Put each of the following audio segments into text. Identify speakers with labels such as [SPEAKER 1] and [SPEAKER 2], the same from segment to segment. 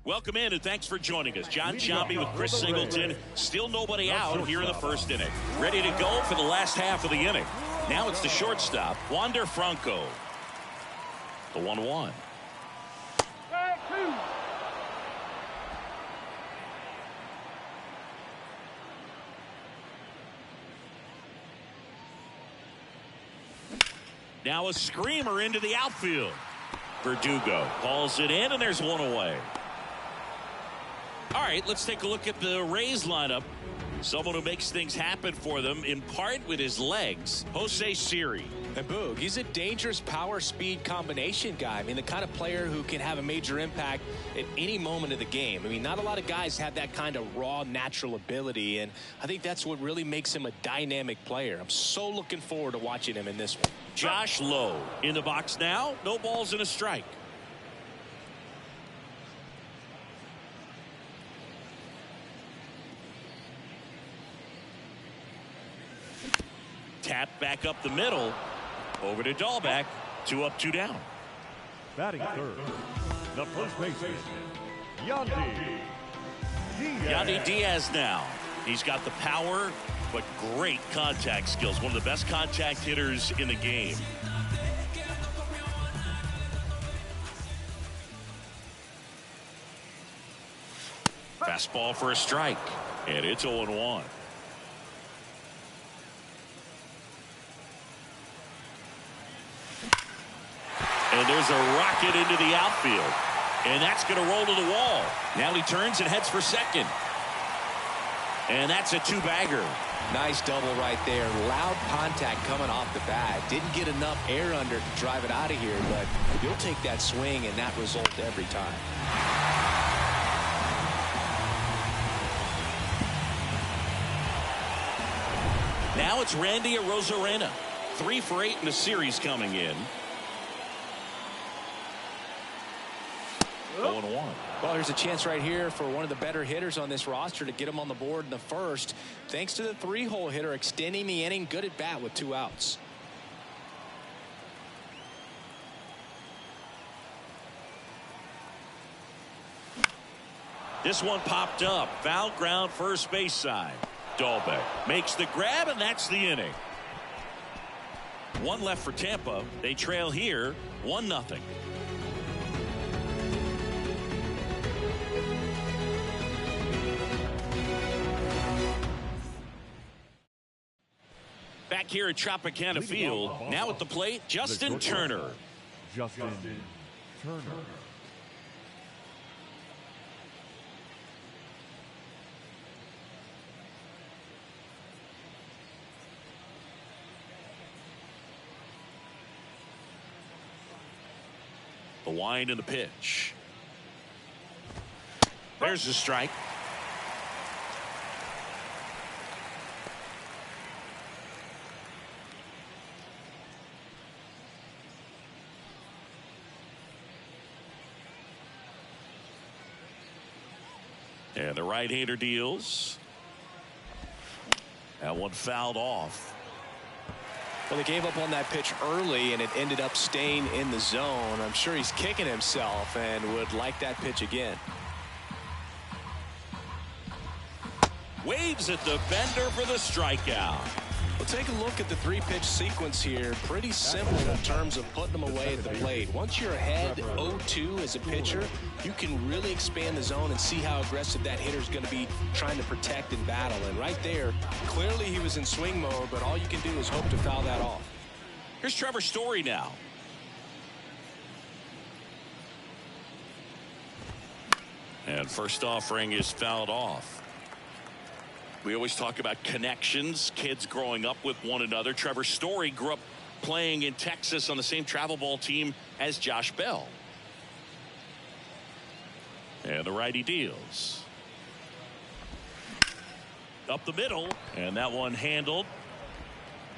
[SPEAKER 1] Welcome in and thanks for joining us. John Sciambi with Chris Singleton. Still nobody out here in the first inning. Ready to go for the last half of the inning. Now it's the shortstop, Wander Franco. The 1-1. Now a screamer into the outfield. Verdugo calls it in, and there's one away. All right, let's take a look at the Rays lineup. Someone who makes things happen for them, in part with his legs, Jose Siri.
[SPEAKER 2] And Boog, he's a dangerous power-speed combination guy. I mean, the kind of player who can have a major impact at any moment of the game. I mean, not a lot of guys have that kind of raw, natural ability, and I think that's what really makes him a dynamic player. I'm so looking forward to watching him in this one.
[SPEAKER 1] Josh Lowe in the box now. No balls and a strike. Tap back up the middle. Over to Dahlbeck. 2 up, 2 down.
[SPEAKER 3] Batting third, the first baseman, Yandy
[SPEAKER 1] Diaz now. He's got the power, but great contact skills. One of the best contact hitters in the game. Fastball for a strike, and it's 0-1. And there's a rocket into the outfield. And that's going to roll to the wall. Now he turns and heads for second. And that's a 2-bagger.
[SPEAKER 2] Nice double right there. Loud contact coming off the bat. Didn't get enough air under to drive it out of here, but you'll take that swing and that result every time.
[SPEAKER 1] Now it's Randy Arozarena. 3 for 8 in the series coming in. 0-1.
[SPEAKER 2] Well, there's a chance right here for one of the better hitters on this roster to get him on the board in the first. Thanks to the 3-hole hitter extending the inning. Good at bat with 2 outs.
[SPEAKER 1] This one popped up. Foul ground first base side. Dahlbeck makes the grab, and that's the inning. 1 left for Tampa. They trail here 1-0. Back here at Tropicana Field, now at the plate, Justin Turner.
[SPEAKER 3] Justin Turner.
[SPEAKER 1] The wind and the pitch. There's the strike. And the right-hander deals. That one fouled off.
[SPEAKER 2] Well, they gave up on that pitch early, and it ended up staying in the zone. I'm sure he's kicking himself and would like that pitch again.
[SPEAKER 1] Waves at the bender for the strikeout.
[SPEAKER 2] Well, take a look at the 3-pitch sequence here. Pretty simple in terms of putting them away at the plate. Once you're ahead 0-2 as a pitcher, you can really expand the zone and see how aggressive that hitter's going to be trying to protect and battle. And right there, clearly he was in swing mode, but all you can do is hope to foul that off.
[SPEAKER 1] Here's Trevor Story now. And first offering is fouled off. We always talk about connections, kids growing up with one another. Trevor Story grew up playing in Texas on the same travel ball team as Josh Bell. And the righty deals. Up the middle, and that one handled.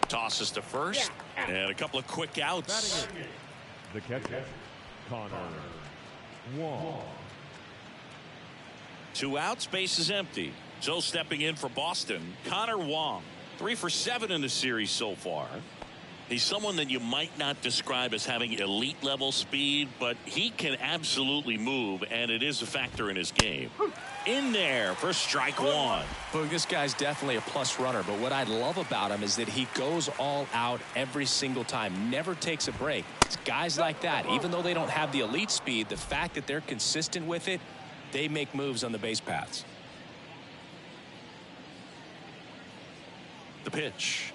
[SPEAKER 1] Tosses to first, and a couple of quick outs.
[SPEAKER 3] The catcher, Connor Wong.
[SPEAKER 1] 2 outs, base is empty. So stepping in for Boston, Connor Wong. 3 for 7 in the series so far. He's someone that you might not describe as having elite level speed, but he can absolutely move, and it is a factor in his game. In there for strike one.
[SPEAKER 2] Look, this guy's definitely a plus runner, but what I love about him is that he goes all out every single time, never takes a break. It's guys like that, even though they don't have the elite speed, the fact that they're consistent with it, they make moves on the base paths.
[SPEAKER 1] The pitch.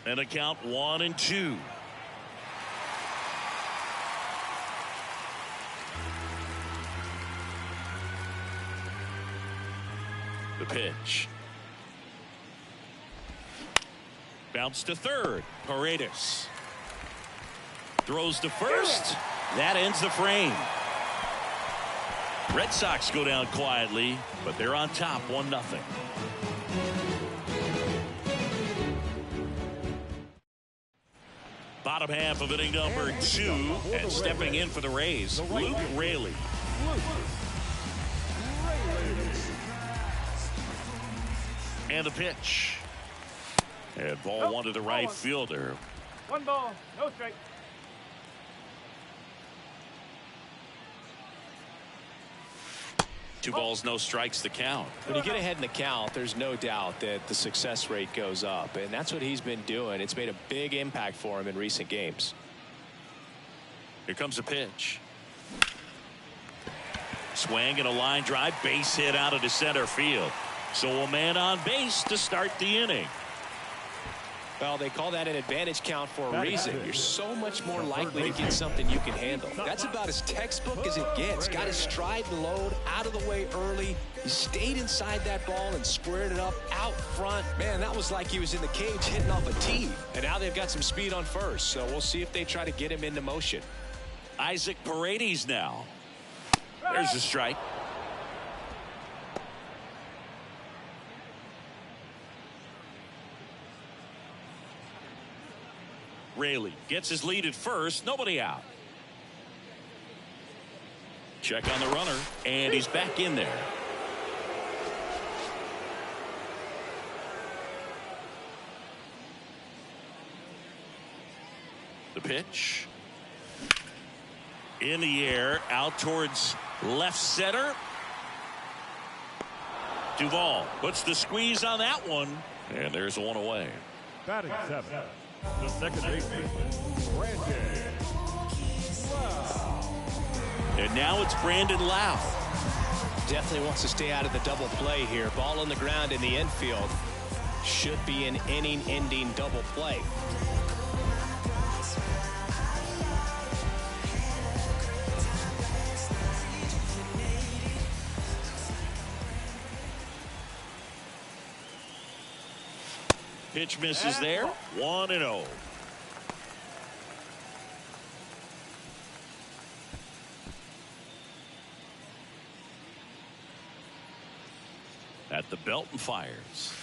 [SPEAKER 1] And a count 1-2. The pitch. Bounce to third. Paredes throws to first. That ends the frame. Red Sox go down quietly, but they're on top 1-0. Bottom half of inning number 2, and stepping in for the Rays, Luke Raley. And the pitch. And ball one to the right fielder.
[SPEAKER 4] 1 ball, no strike.
[SPEAKER 1] Two balls, no strikes to count.
[SPEAKER 2] When you get ahead in the count, there's no doubt that the success rate goes up, and that's what he's been doing. It's made a big impact for him in recent games.
[SPEAKER 1] Here comes a pitch. Swing and a line drive, base hit out of the center field. So a man on base to start the inning.
[SPEAKER 2] Well, they call that an advantage count for a reason. You're so much more likely to get something you can handle. That's about as textbook as it gets. Got his stride and load out of the way early. He stayed inside that ball and squared it up out front. Man, that was like he was in the cage hitting off a tee. And now they've got some speed on first, so we'll see if they try to get him into motion.
[SPEAKER 1] Isaac Paredes now. There's a strike. Raley gets his lead at first. Nobody out. Check on the runner, and he's back in there. The pitch. In the air, out towards left center. Duvall puts the squeeze on that one, and there's one away.
[SPEAKER 3] Batting 7. The second baseman, Brandon Lau.
[SPEAKER 1] And now it's Brandon Lau.
[SPEAKER 2] Definitely wants to stay out of the double play here. Ball on the ground in the infield. Should be an inning-ending double play.
[SPEAKER 1] Pitch misses there. 1-0. At the belt and fires.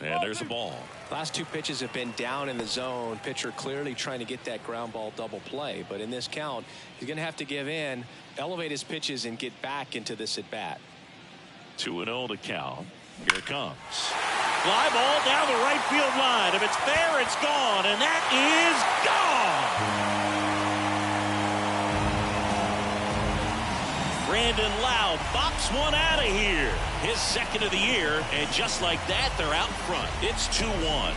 [SPEAKER 1] And there's a ball.
[SPEAKER 2] Last two pitches have been down in the zone. Pitcher clearly trying to get that ground ball double play. But in this count, he's going to have to give in, elevate his pitches, and get back into this at bat.
[SPEAKER 1] 2-0 to count. Here it comes. Fly ball down the right field line. If it's there, it's gone. And that is gone. Brandon Lau bops one out of here. His second of the year. And just like that, they're out front. It's 2-1.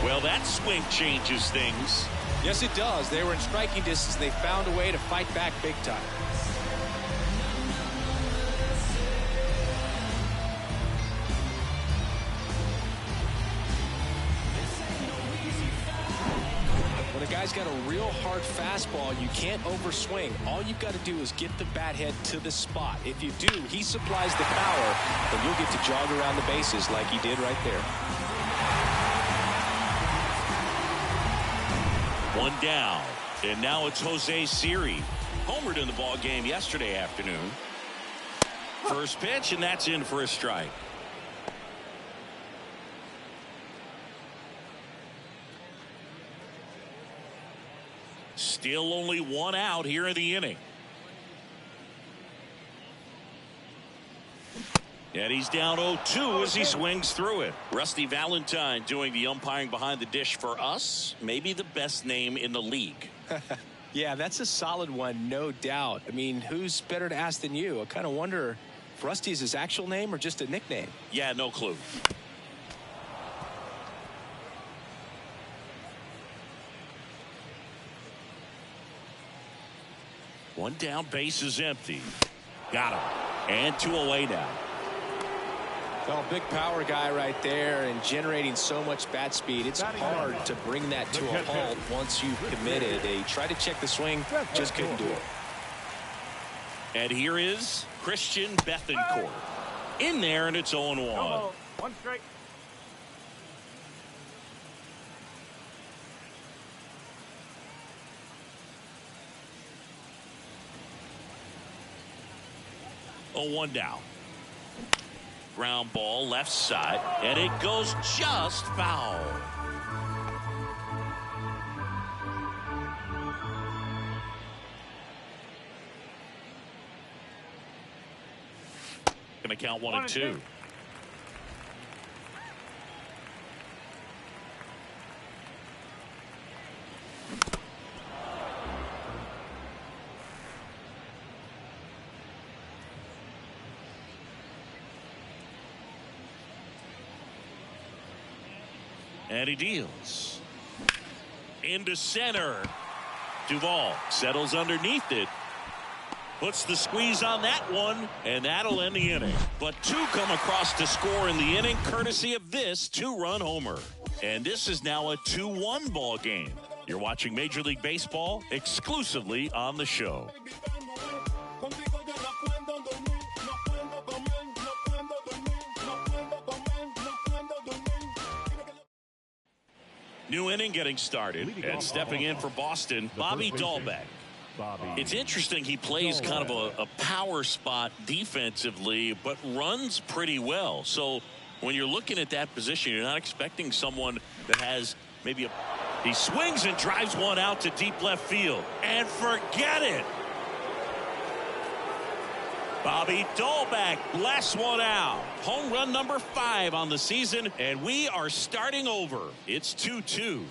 [SPEAKER 1] Well, that swing changes things.
[SPEAKER 2] Yes, it does. They were in striking distance. They found a way to fight back big time. When a guy's got a real hard fastball, you can't overswing. All you've got to do is get the bat head to the spot. If you do, he supplies the power, and you'll get to jog around the bases like he did right there.
[SPEAKER 1] One down, and now it's Jose Siri. Homered in the ball game yesterday afternoon. First pitch, and that's in for a strike. Still only one out here in the inning. And he's down 0-2 as he swings through it. Rusty Valentine doing the umpiring behind the dish for us. Maybe the best name in the league.
[SPEAKER 2] Yeah, that's a solid one, no doubt. I mean, who's better to ask than you? I kind of wonder if Rusty is his actual name or just a nickname.
[SPEAKER 1] Yeah, no clue. One down, base is empty. Got him. And 2 away now.
[SPEAKER 2] Well, big power guy right there and generating so much bat speed. It's hard to bring that to a halt once you've committed. They tried to check the swing, just couldn't do it.
[SPEAKER 1] And here is Christian Bethancourt. In there, and it's 0-1.
[SPEAKER 4] No, 1 strike.
[SPEAKER 1] Oh, 1 down. Ground ball left side, and it goes just foul. Gonna count 1 and 2. And he deals. Into center. Duvall settles underneath it. Puts the squeeze on that one, and that'll end the inning. But 2 come across to score in the inning, courtesy of this 2-run homer. And this is now a 2-1 ball game. You're watching Major League Baseball exclusively on the show. New inning getting started, and stepping in for Boston, Bobby Dahlbeck. It's interesting, he plays kind of a power spot defensively, but runs pretty well. So when you're looking at that position, you're not expecting someone that has maybe he swings and drives one out to deep left field. And forget it. Bobby Dahlbeck blasts one out. Home run number 5 on the season, and we are starting over. It's 2-2.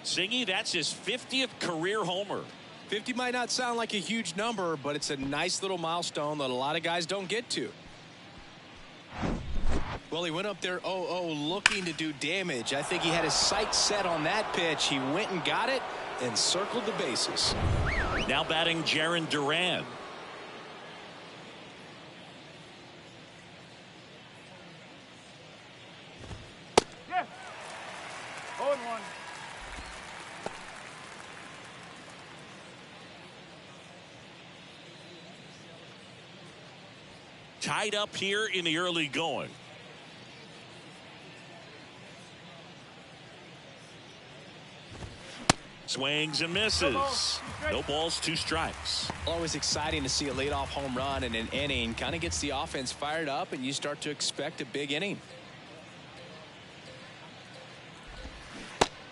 [SPEAKER 1] Singy, that's his 50th career homer.
[SPEAKER 2] 50 might not sound like a huge number, but it's a nice little milestone that a lot of guys don't get to. Well, he went up there 0-0 looking to do damage. I think he had his sights set on that pitch. He went and got it and circled the bases.
[SPEAKER 1] Now batting Jarren Duran.
[SPEAKER 4] Yes. 0-1.
[SPEAKER 1] Tied up here in the early going. Swings and misses. No balls, 2 strikes.
[SPEAKER 2] Always exciting to see a leadoff home run in an inning. Kind of gets the offense fired up, and you start to expect a big inning.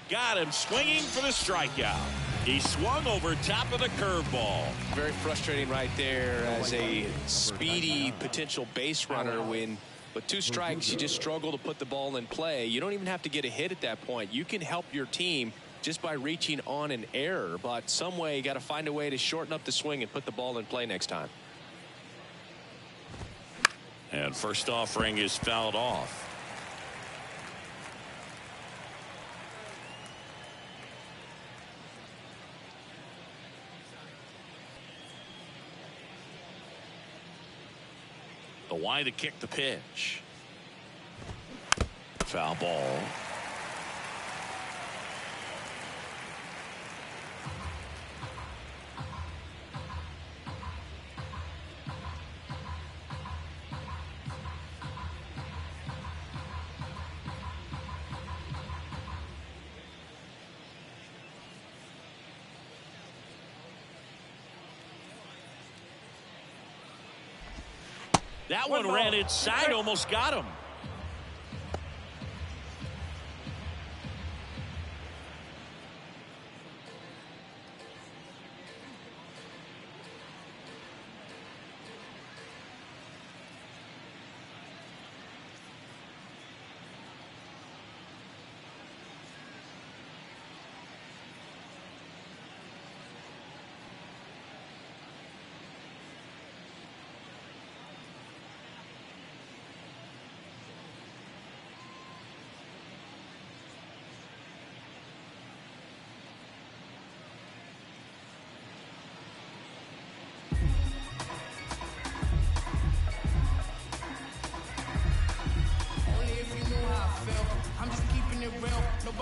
[SPEAKER 1] Got him swinging for the strikeout. He swung over top of the curveball.
[SPEAKER 2] Very frustrating right there as a speedy potential base runner when with 2 strikes you just struggle to put the ball in play. You don't even have to get a hit at that point. You can help your team just by reaching on an error, but some way you got to find a way to shorten up the swing and put the ball in play next time.
[SPEAKER 1] And first offering is fouled off. The wide to kick the pitch. Foul ball. That one ran inside, almost got him.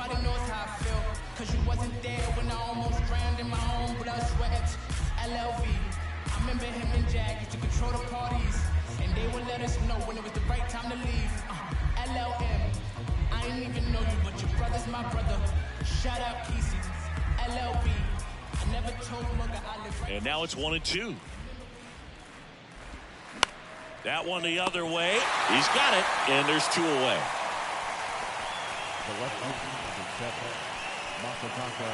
[SPEAKER 5] Nobody knows how I feel, cause you wasn't there when I almost drowned in my own blood, sweat. LLB, I remember him and Jag used to control the parties, and they would let us know when it was the right time to leave. LLM, I ain't even know you, but your brother's my brother. Shout out Kesey. LLB, I never told Mugga I live right.
[SPEAKER 1] And now it's 1-2. That one the other way. He's got it, and there's 2 away.
[SPEAKER 3] The left is accepted. Masataka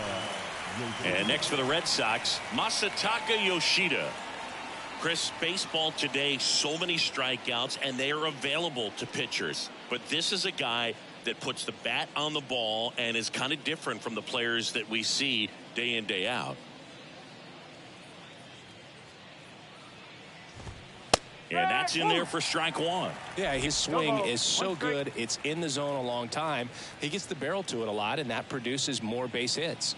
[SPEAKER 3] Yoshida.
[SPEAKER 1] And next for the Red Sox, Masataka Yoshida. Chris, baseball today, so many strikeouts, and they are available to pitchers. But this is a guy that puts the bat on the ball and is kind of different from the players that we see day in, day out. And that's in there for strike 1.
[SPEAKER 2] Yeah, his swing is so good. It's in the zone a long time. He gets the barrel to it a lot, and that produces more base hits.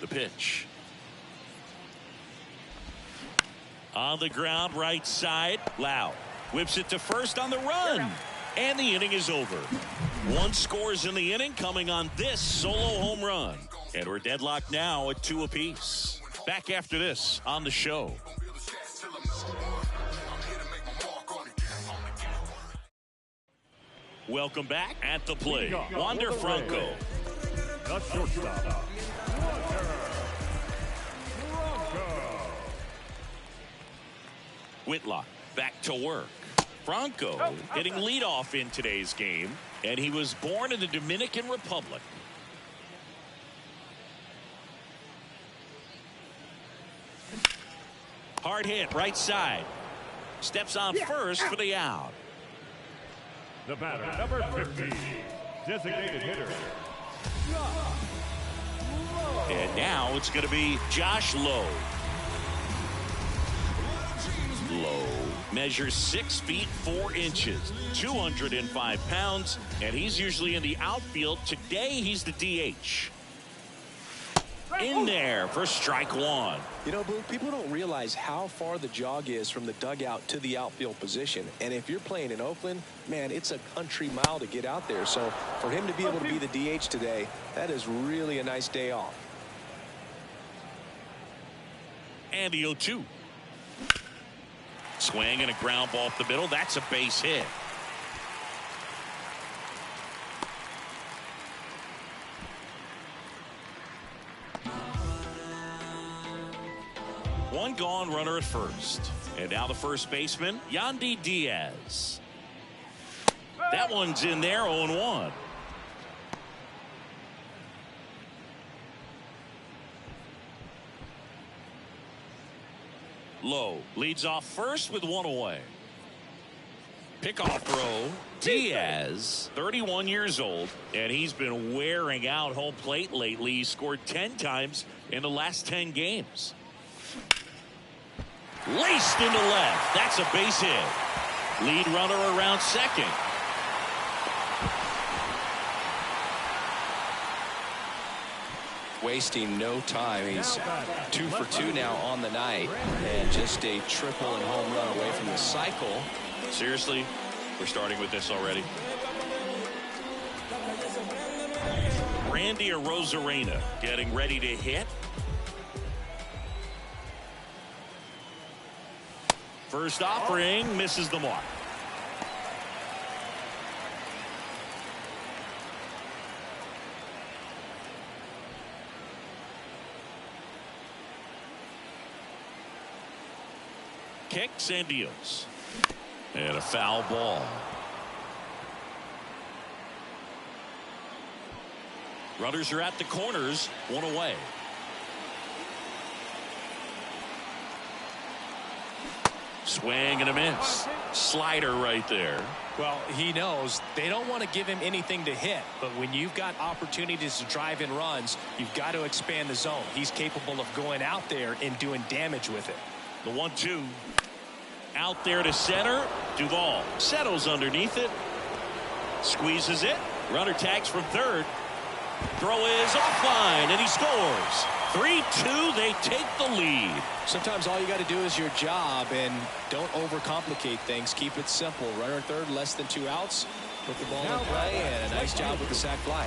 [SPEAKER 1] The pitch. On the ground, right side. Lau whips it to first on the run. And the inning is over. 1 scores in the inning coming on this solo home run. And we're deadlocked now at 2 apiece. Back after this on the show. Welcome back at the plate. Wander Franco.
[SPEAKER 3] The shortstop, Wander Franco.
[SPEAKER 1] Whitlock back to work. Franco getting leadoff in today's game, and he was born in the Dominican Republic. Hard hit right side. Steps on first for the out.
[SPEAKER 3] The batter, number 15, designated hitter.
[SPEAKER 1] And now it's going to be Josh Lowe. Lowe measures 6 feet 4 inches, 205 pounds, and he's usually in the outfield. Today he's the DH. In there for strike 1.
[SPEAKER 2] You know, Blue, people don't realize how far the jog is from the dugout to the outfield position. And if you're playing in Oakland, man, it's a country mile to get out there. So for him to be able to be the DH today, that is really a nice day off.
[SPEAKER 1] And the 0-2. Swing and a ground ball up the middle. That's a base hit. One gone, runner at first. And now the first baseman, Yandy Diaz. That one's in there, 0-1. Lowe leads off first with 1 away. Pickoff throw. Diaz, 31 years old, and he's been wearing out home plate lately. He scored 10 times in the last 10 games. Laced into left. That's a base hit. Lead runner around second.
[SPEAKER 2] Wasting no time. He's 2 for 2 now on the night, and just a triple and home run away from the cycle.
[SPEAKER 1] Seriously, we're starting with this already. Randy Arozarena getting ready to hit. First offering misses the mark. Kicks and deals. And a foul ball. Runners are at the corners, 1 away. Swing and a miss. Slider right there.
[SPEAKER 2] Well, he knows they don't want to give him anything to hit, but when you've got opportunities to drive in runs, you've got to expand the zone. He's capable of going out there and doing damage with it.
[SPEAKER 1] The 1-2. Out there to center. Duvall settles underneath it. Squeezes it. Runner tags from third. Throw is offline, and he scores. 3-2, they take the lead.
[SPEAKER 2] Sometimes all you got to do is your job and don't overcomplicate things. Keep it simple. Runner third, less than 2 outs. Put the ball in play, and a nice job with the sac fly.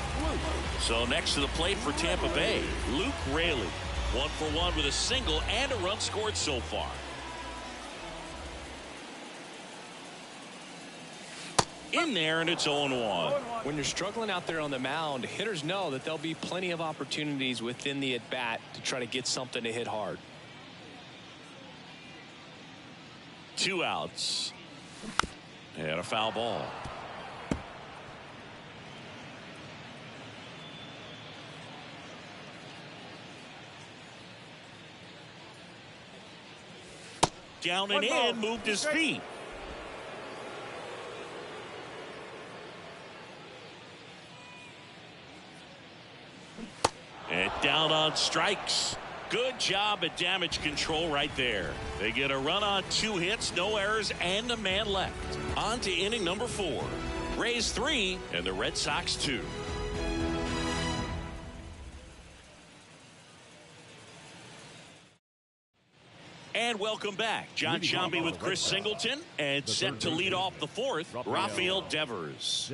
[SPEAKER 1] So next to the plate for Tampa Bay, Luke Raley. 1 for 1 with a single and a run scored so far. In there, and it's 0-1.
[SPEAKER 2] When you're struggling out there on the mound, hitters know that there'll be plenty of opportunities within the at-bat to try to get something to hit hard.
[SPEAKER 1] 2 outs. And a foul ball. Down and in, moved his feet. And down on strikes. Good job at damage control right there. They get a run on 2 hits, no errors, and a man left. On to inning number 4. Rays 3 and the Red Sox 2. And welcome back. John Sciambi with Chris Singleton, and set to lead off the 4th, Rafael Devers.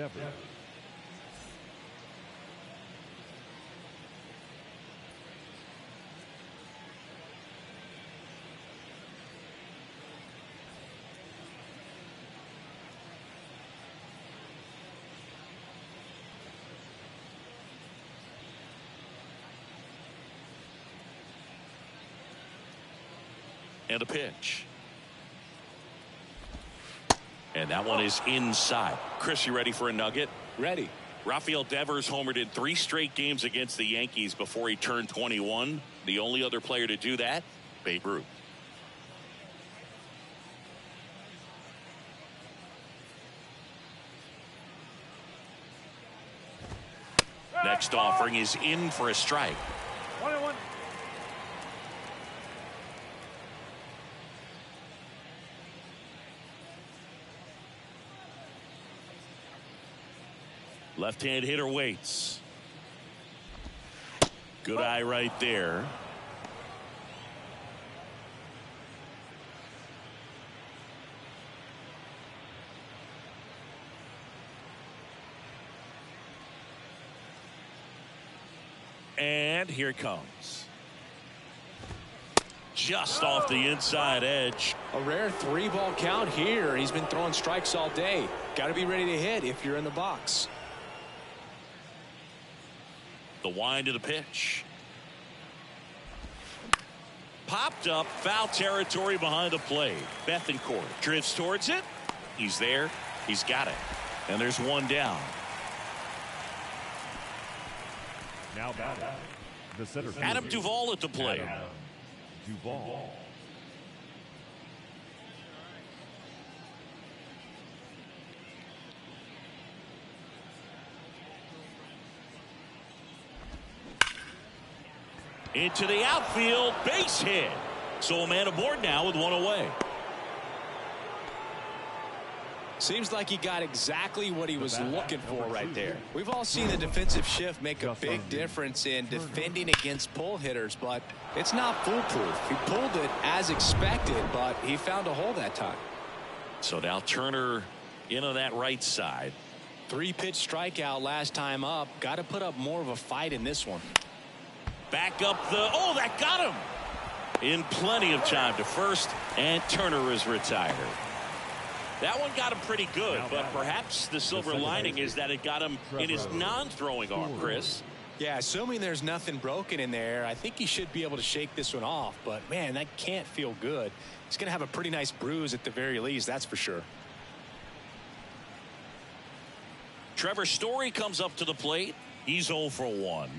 [SPEAKER 1] And a pitch. And that one is inside. Chris, you ready for a nugget?
[SPEAKER 2] Ready.
[SPEAKER 1] Rafael Devers homered in 3 straight games against the Yankees before he turned 21. The only other player to do that, Babe Ruth. Next offering is in for a strike.
[SPEAKER 4] 1-1.
[SPEAKER 1] Left-hand hitter waits. Good eye right there. And here it comes. Just off the inside edge.
[SPEAKER 2] A rare 3-ball count here. He's been throwing strikes all day. Got to be ready to hit if you're in the box.
[SPEAKER 1] The wind of the pitch. Popped up, foul territory behind the plate. Bethancourt drifts towards it. He's there. He's got it. And there's one down.
[SPEAKER 3] Now batting, the center fielder,
[SPEAKER 1] Adam Duvall at the plate.
[SPEAKER 3] Adam Duvall.
[SPEAKER 1] Into the outfield, base hit. So a man aboard now with 1 away.
[SPEAKER 2] Seems like he got exactly what he was looking for right there. We've all seen the defensive shift make a big difference in defending against pull hitters, but it's not foolproof. He pulled it as expected, but he found a hole that time.
[SPEAKER 1] So now Turner into that right side.
[SPEAKER 2] 3-pitch strikeout last time up. Got to put up more of a fight in this one.
[SPEAKER 1] Back up the, oh, that got him. In plenty of time to first, and Turner is retired. That one got him pretty good, but perhaps the silver lining is that it got him in his non-throwing arm, Chris.
[SPEAKER 2] Yeah, assuming there's nothing broken in there, I think he should be able to shake this one off. But, man, that can't feel good. He's going to have a pretty nice bruise at the very least, that's for sure.
[SPEAKER 1] Trevor Story comes up to the plate. He's 0 for 1.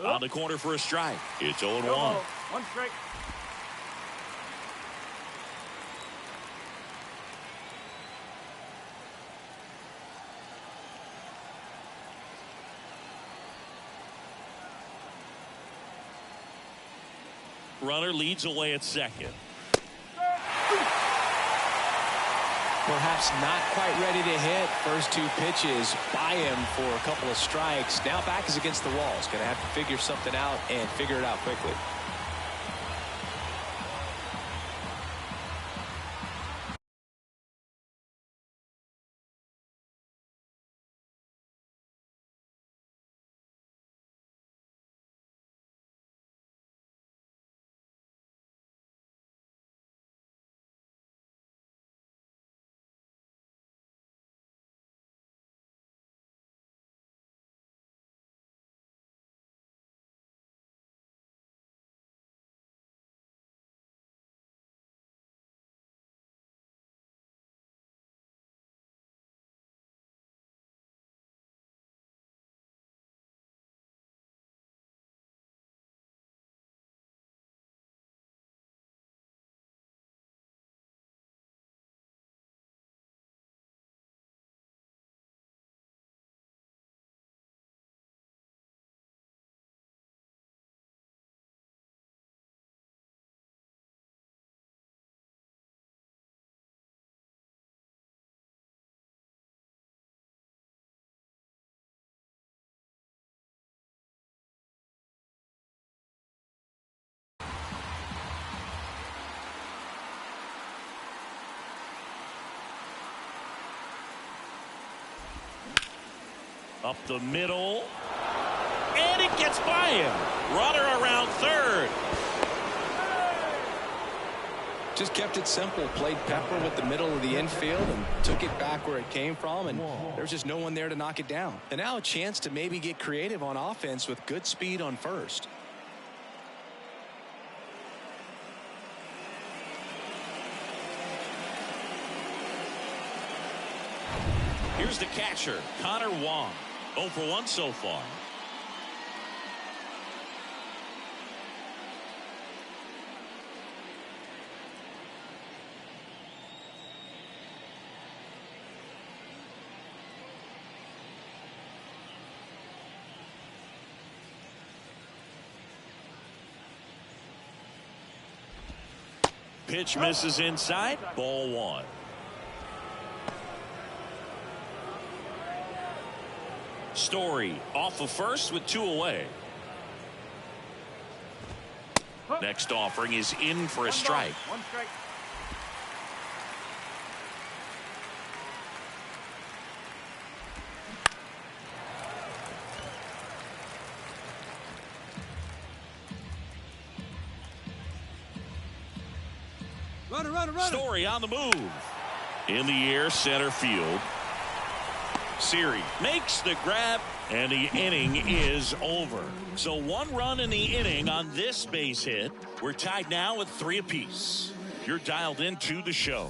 [SPEAKER 1] On the corner for a strike. It's 0-1.
[SPEAKER 4] 1 strike.
[SPEAKER 1] Runner leads away at second.
[SPEAKER 2] Perhaps not quite ready to hit. First two pitches by him for a couple of strikes. Now back is against the wall. He's going to have to figure something out and figure it out quickly.
[SPEAKER 1] Up the middle. And it gets by him. Runner around third.
[SPEAKER 2] Just kept it simple. Played pepper with the middle of the infield and took it back where it came from. And there's just no one there to knock it down. And now a chance to maybe get creative on offense with good speed on first.
[SPEAKER 1] Here's the catcher, Connor Wong. 0 for 1 so far. Pitch misses inside. Ball 1. Story off of first with 2 away. Next offering is in for a strike.
[SPEAKER 4] 1 strike.
[SPEAKER 5] Runner.
[SPEAKER 1] Story on the move. In the air, center field. Siri makes the grab, and the inning is over. So 1 run in the inning on this base hit. We're tied now with 3 apiece. You're dialed into the show.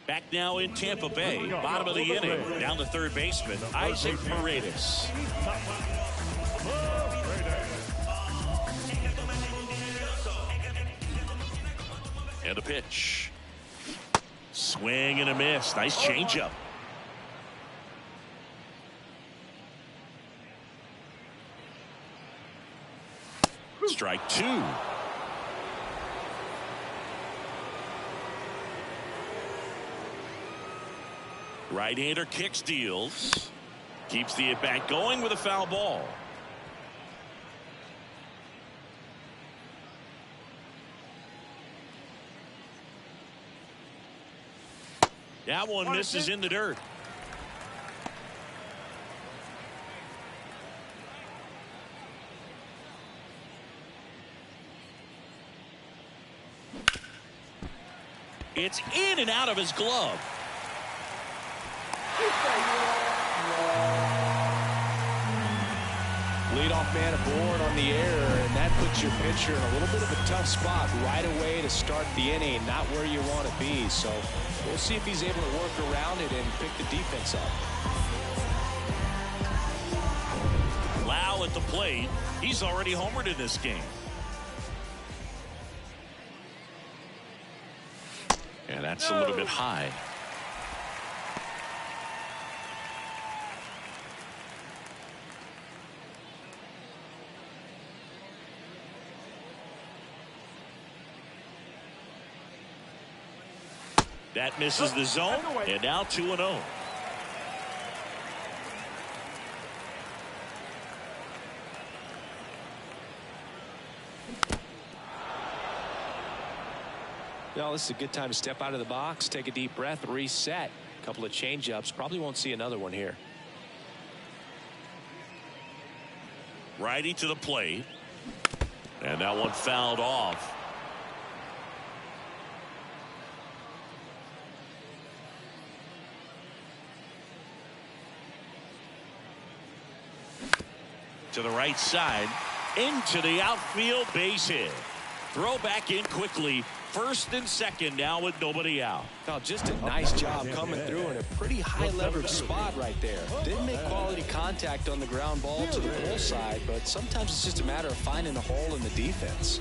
[SPEAKER 1] Back now in Tampa Bay, bottom of the inning, down to third baseman Isaac Paredes. And a pitch. Swing and a miss. Nice changeup. Strike 2. Right-hander kicks, deals. Keeps the at-bat going with a foul ball. That one misses in the dirt. It's in and out of his glove.
[SPEAKER 2] Leadoff man aboard on the air, and that puts your pitcher in a little bit of a tough spot right away to start the inning. Not where you want to be. So we'll see if he's able to work around it and pick the defense up.
[SPEAKER 1] Lau at the plate. He's already homered in this game. And that's a little bit high. That misses the zone, and now 2-0.
[SPEAKER 2] Well, this is a good time to step out of the box, take a deep breath, reset. A couple of change-ups. Probably won't see another one here.
[SPEAKER 1] Righty to the plate. And that one fouled off. To the right side. Into the outfield, base hit. Throw back in quickly. First and second now with nobody out.
[SPEAKER 2] Oh, just a nice job coming through in a pretty high leverage spot right there. Didn't make quality contact on the ground ball to the bull side, but sometimes it's just a matter of finding a hole in the defense.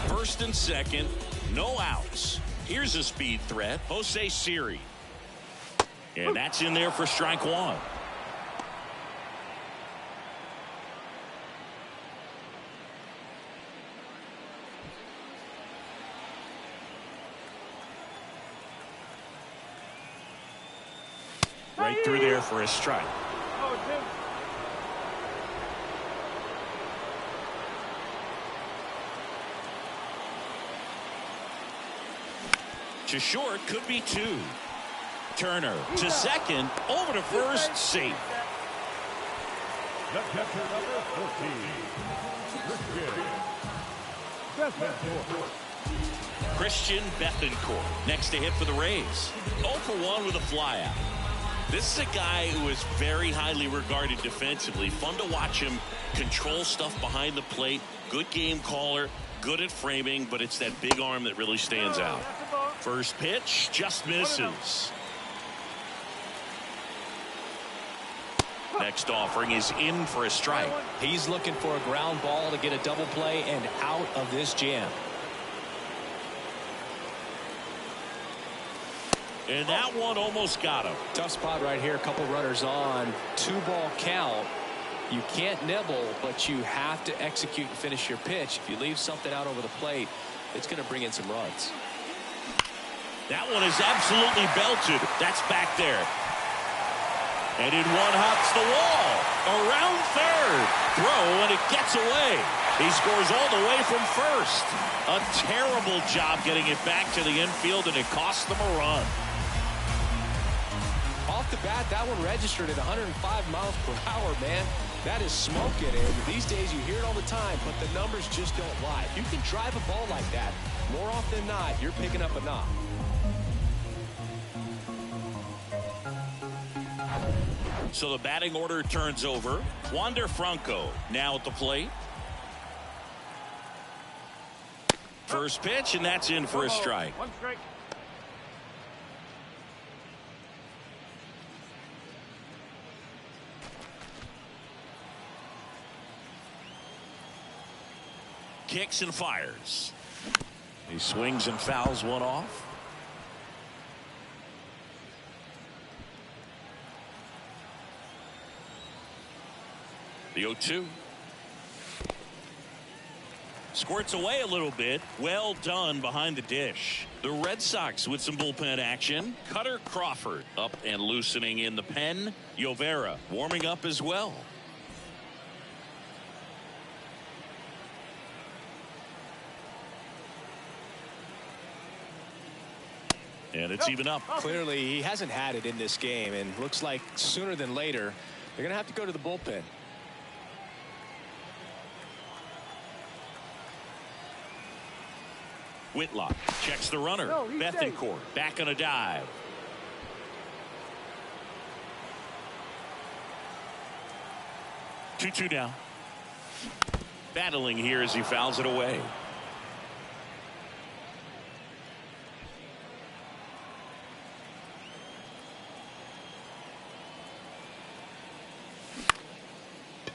[SPEAKER 1] First and second, no outs. Here's a speed threat, Jose Siri. And that's in there for strike one. Right through there for a strike. To short, could be two. Turner to second, over to first, safe.
[SPEAKER 3] The catcher number 14,
[SPEAKER 1] Christian Bethancourt next to hit for the Rays. 0 for 1 with a flyout. This is a guy who is very highly regarded defensively. Fun to watch him control stuff behind the plate. Good game caller, good at framing, but it's that big arm that really stands out. First pitch just misses. Next offering is in for a strike.
[SPEAKER 2] He's looking for a ground ball to get a double play and out of this jam.
[SPEAKER 1] And that one almost got him.
[SPEAKER 2] Tough spot right here. A couple runners on. 2-ball count. You can't nibble, but you have to execute and finish your pitch. If you leave something out over the plate, it's going to bring in some runs.
[SPEAKER 1] That one is absolutely belted. That's back there. And in one hops the wall. Around third. Throw, and it gets away. He scores all the way from first. A terrible job getting it back to the infield, and it cost them a run.
[SPEAKER 2] Off the bat, that one registered at 105 miles per hour, man. That is smoking, and these days you hear it all the time, but the numbers just don't lie. If you can drive a ball like that, more often than not, you're picking up a knock.
[SPEAKER 1] So the batting order turns over. Wander Franco now at the plate. First pitch, and that's in for a strike.
[SPEAKER 4] One strike.
[SPEAKER 1] Kicks and fires. He swings and fouls one off. The 0-2. Squirts away a little bit. Well done behind the dish. The Red Sox with some bullpen action. Cutter Crawford up and loosening in the pen. Yovera warming up as well. And it's even up.
[SPEAKER 2] Clearly, he hasn't had it in this game, and looks like sooner than later, they're going to have to go to the bullpen.
[SPEAKER 1] Whitlock checks the runner. Bethancourt back on a dive. Two now. Battling here as he fouls it away.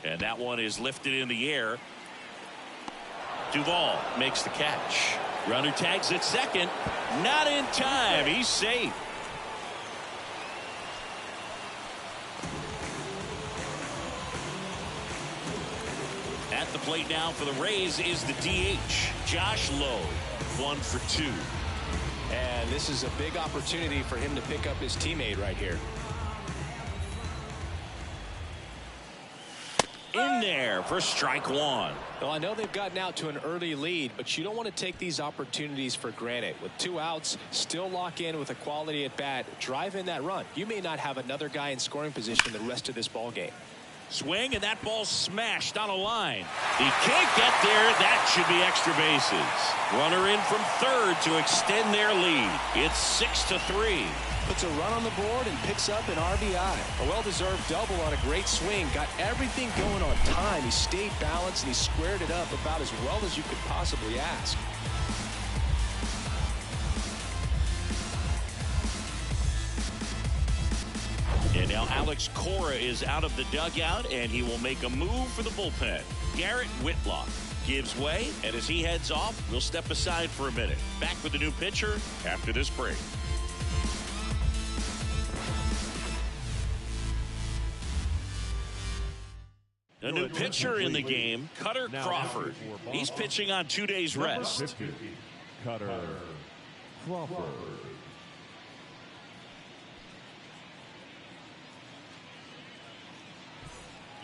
[SPEAKER 1] And that one is lifted in the air. Duvall makes the catch. Runner tags at second. Not in time. He's safe. At the plate now for the Rays is the DH, Josh Lowe. 1 for 2.
[SPEAKER 2] And And this is a big opportunity for him to pick up his teammate right here.
[SPEAKER 1] In there for strike one.
[SPEAKER 2] Well, I know they've gotten out to an early lead, but you don't want to take these opportunities for granted. With 2 outs, still lock in with a quality at bat, drive in that run. You may not have another guy in scoring position the rest of this ball game.
[SPEAKER 1] Swing, and that ball smashed on a line. He can't get there. That should be extra bases. Runner in from third to extend their lead. It's 6-3.
[SPEAKER 2] Puts a run on the board and picks up an RBI. A well-deserved double on a great swing. Got everything going on time. He stayed balanced and he squared it up about as well as you could possibly ask.
[SPEAKER 1] And now Alex Cora is out of the dugout, and he will make a move for the bullpen. Garrett Whitlock gives way, and as he heads off, we'll step aside for a minute. Back with the new pitcher after this break. A new pitcher in the game, Cutter Crawford. He's pitching on 2 days rest.
[SPEAKER 3] 50, Cutter Crawford.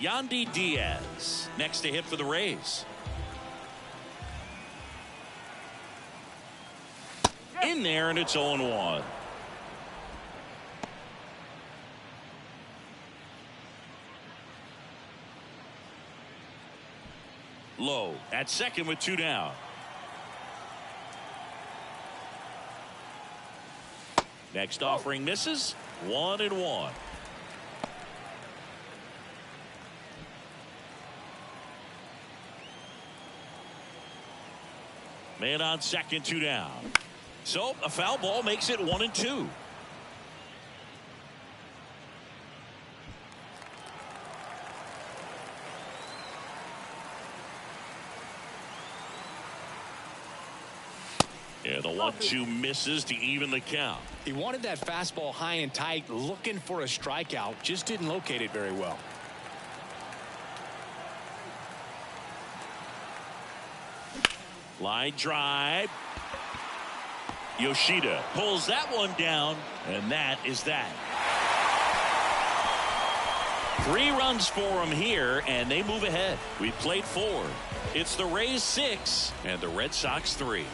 [SPEAKER 1] Yandy Diaz next to hit for the Rays. In there, and it's 0-1. Low at second with 2 down. Next offering misses. 1-1. Man on second, 2 down. So a foul ball makes it 1-2. Yeah, the 1-2 misses to even the count.
[SPEAKER 2] He wanted that fastball high and tight, looking for a strikeout, just didn't locate it very well.
[SPEAKER 1] Line drive. Yoshida pulls that one down, and that is that. 3 runs for him here, and they move ahead. We played 4. It's the Rays 6 and the Red Sox 3.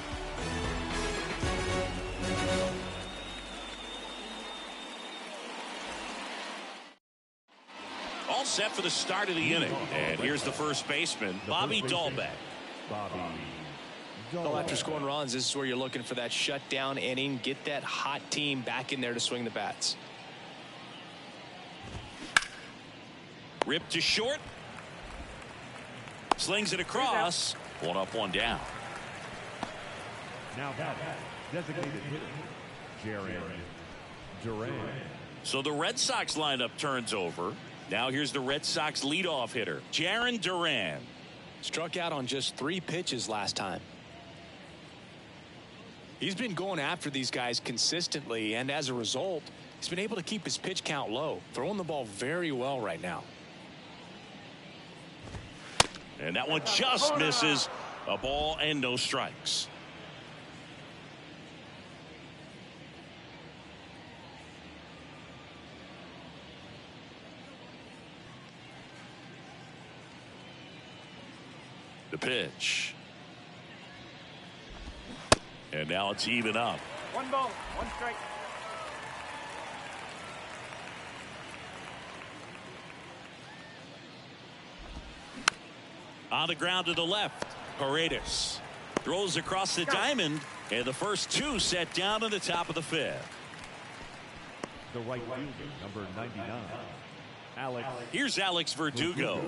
[SPEAKER 1] All set for the start of the inning. And here's the first baseman, Bobby Dahlbeck.
[SPEAKER 2] Well, after scoring runs, this is where you're looking for that shutdown inning. Get that hot team back in there to swing the bats.
[SPEAKER 1] Ripped to short. Slings it across. 1 up, 1 down.
[SPEAKER 3] Now batting, designated hitter, Jaron Duran.
[SPEAKER 1] So the Red Sox lineup turns over. Now here's the Red Sox leadoff hitter, Jaron Duran.
[SPEAKER 2] Struck out on just 3 pitches last time. He's been going after these guys consistently, and as a result, he's been able to keep his pitch count low, throwing the ball very well right now.
[SPEAKER 1] And that one just misses. A ball and no strikes. The pitch. And now it's even up.
[SPEAKER 4] 1 ball, 1 strike.
[SPEAKER 1] On the ground to the left. Paredes throws across the diamond, and the first 2 set down in the top of the 5th.
[SPEAKER 3] The right fielder, number 99, Alex.
[SPEAKER 1] Here's Alex Verdugo.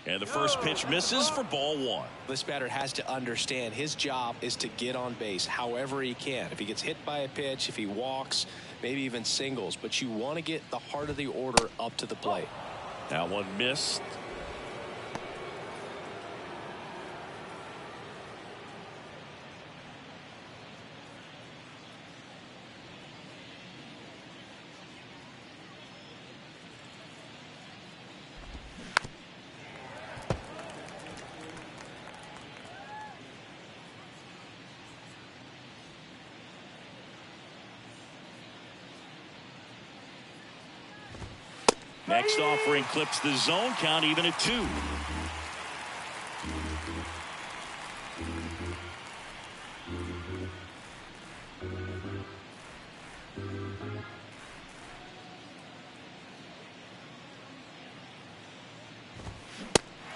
[SPEAKER 1] And the first pitch misses for ball 1.
[SPEAKER 2] This batter has to understand his job is to get on base however he can. If he gets hit by a pitch, if he walks, maybe even singles, but you want to get the heart of the order up to the plate.
[SPEAKER 1] That one missed. Next offering clips the zone count even at 2.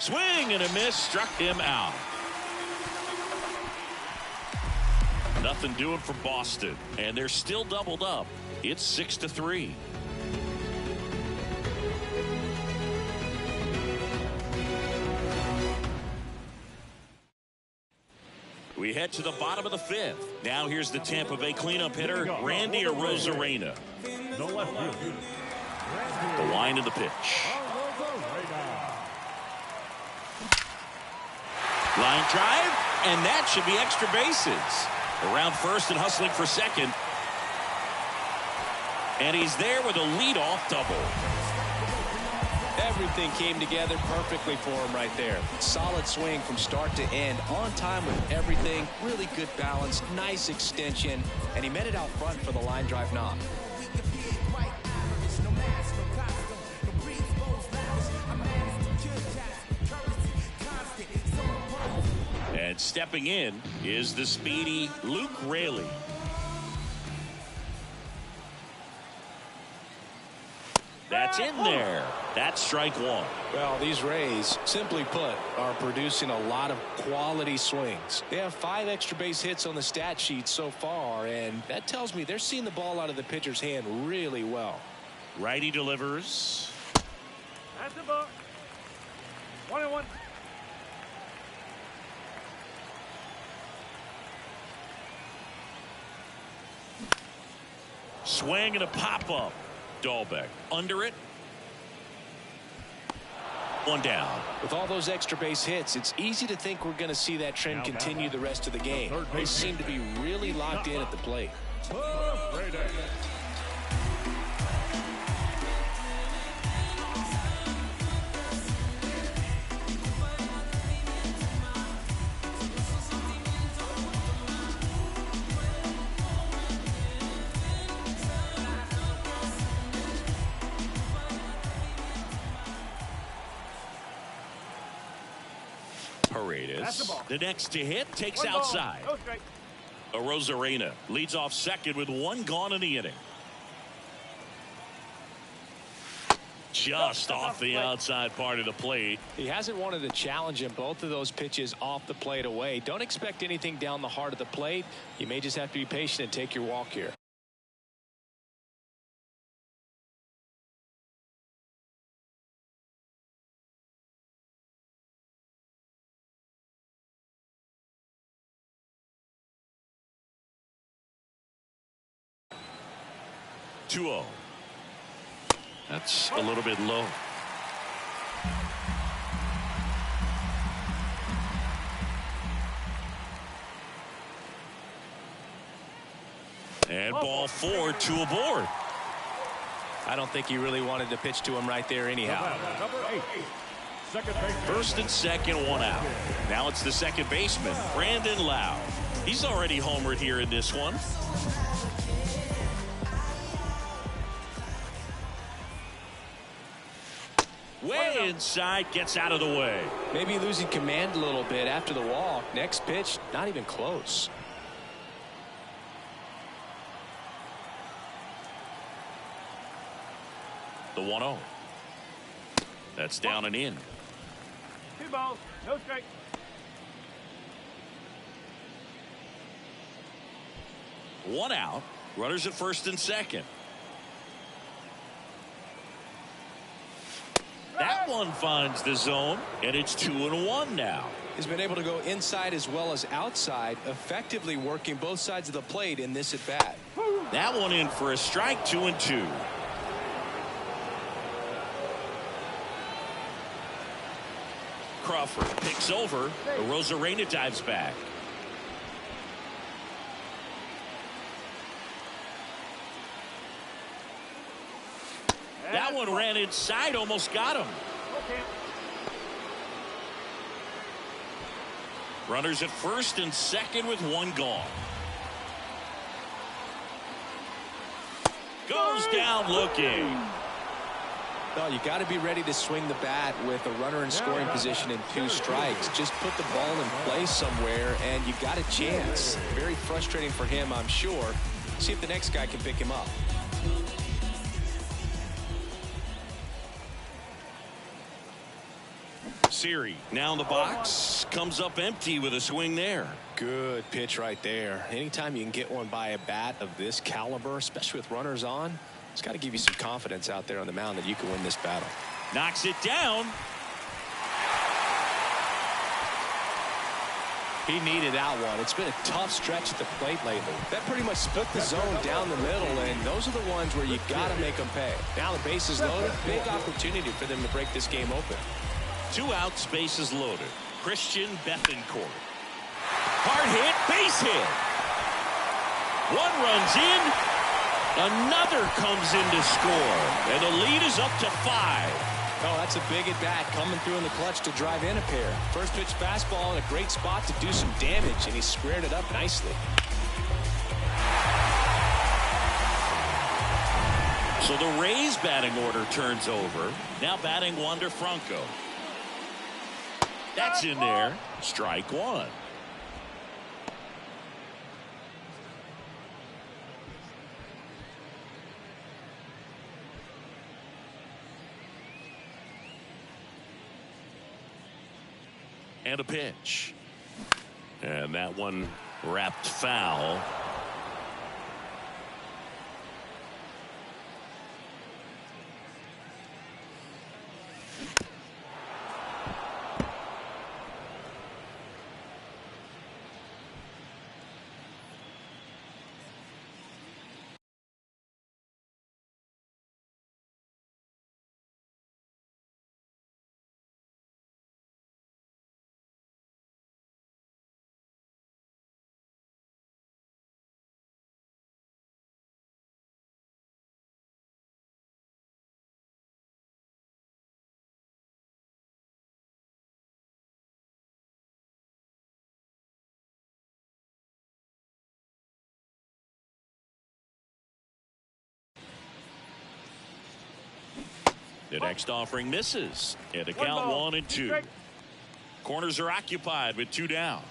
[SPEAKER 1] Swing and a miss, struck him out. Nothing doing for Boston, and they're still doubled up. It's 6-3. We head to the bottom of the 5th. Now here's the Tampa Bay cleanup hitter, Randy Arozarena.
[SPEAKER 3] The left field.
[SPEAKER 1] The line of the pitch. Line drive, and that should be extra bases. Around first and hustling for second. And he's there with a leadoff double.
[SPEAKER 2] Everything came together perfectly for him right there. Solid swing from start to end, on time with everything. Really good balance, nice extension, and he met it out front for the line drive knock.
[SPEAKER 1] And stepping in is the speedy Luke Raley. That's in there. That's strike 1.
[SPEAKER 2] Well, these Rays, simply put, are producing a lot of quality swings. They have 5 extra base hits on the stat sheet so far, and that tells me they're seeing the ball out of the pitcher's hand really well.
[SPEAKER 1] Righty delivers.
[SPEAKER 4] That's the ball. 1-1.
[SPEAKER 1] Swing and a pop-up. Dahlbeck under it. 1 down.
[SPEAKER 2] With all those extra base hits, it's easy to think we're going to see that trend continue the rest of the game. They seem to be really locked in at the plate.
[SPEAKER 1] Paredes, the next to hit, takes
[SPEAKER 4] 1 ball,
[SPEAKER 1] outside.
[SPEAKER 4] no strike.
[SPEAKER 1] Arozarena leads off second with 1 gone in the inning. Just off the outside part of the plate.
[SPEAKER 2] He hasn't wanted to challenge him. Both of those pitches off the plate away. Don't expect anything down the heart of the plate. You may just have to be patient and take your walk here.
[SPEAKER 1] Oh. That's a little bit low. And ball 4, 2 aboard.
[SPEAKER 2] I don't think he really wanted to pitch to him right there anyhow.
[SPEAKER 3] Number 8. Second base.
[SPEAKER 1] First and second, 1 out. Now it's the second baseman, Brandon Lau. He's already homered here in this one. Way inside, gets out of the way.
[SPEAKER 2] Maybe losing command a little bit after the walk. Next pitch, not even close.
[SPEAKER 1] The 1-0. That's down and in.
[SPEAKER 4] 2 balls, no strike.
[SPEAKER 1] One out. Runners at first and second. That one finds the zone, and it's 2-1 now.
[SPEAKER 2] He's been able to go inside as well as outside, effectively working both sides of the plate in this at bat.
[SPEAKER 1] That one in for a strike, 2-2. Crawford picks over. Arozarena dives back. That one ran inside, almost got him.
[SPEAKER 4] Okay.
[SPEAKER 1] Runners at first and second with 1 gone. Goes down looking.
[SPEAKER 2] Well, you got to be ready to swing the bat with a runner in scoring position and 2 strikes. Just put the ball in play somewhere, and you got a chance. Very frustrating for him, I'm sure. See if the next guy can pick him up.
[SPEAKER 1] Siri now in the box, comes up empty with a swing there.
[SPEAKER 2] Good pitch right there. Anytime you can get one by a bat of this caliber, especially with runners on, it's got to give you some confidence out there on the mound that you can win this battle.
[SPEAKER 1] Knocks it down.
[SPEAKER 2] He needed that one. It's been a tough stretch at the plate lately. That pretty much split the zone down the middle, and those are the ones where you got to make them pay. Now the base is loaded. Big opportunity for them to break this game open.
[SPEAKER 1] 2 outs, bases loaded. Christian Bethancourt. Hard hit, base hit. 1 runs in. Another comes in to score. And the lead is up to 5.
[SPEAKER 2] Oh, that's a big at bat coming through in the clutch to drive in a pair. First pitch fastball in a great spot to do some damage, and he squared it up nicely.
[SPEAKER 1] So the Rays batting order turns over. Now batting Wander Franco. That's in there. Strike 1. And a pitch. And that one wrapped foul. The next offering misses. And a count 1-2. Corners are occupied with 2 down.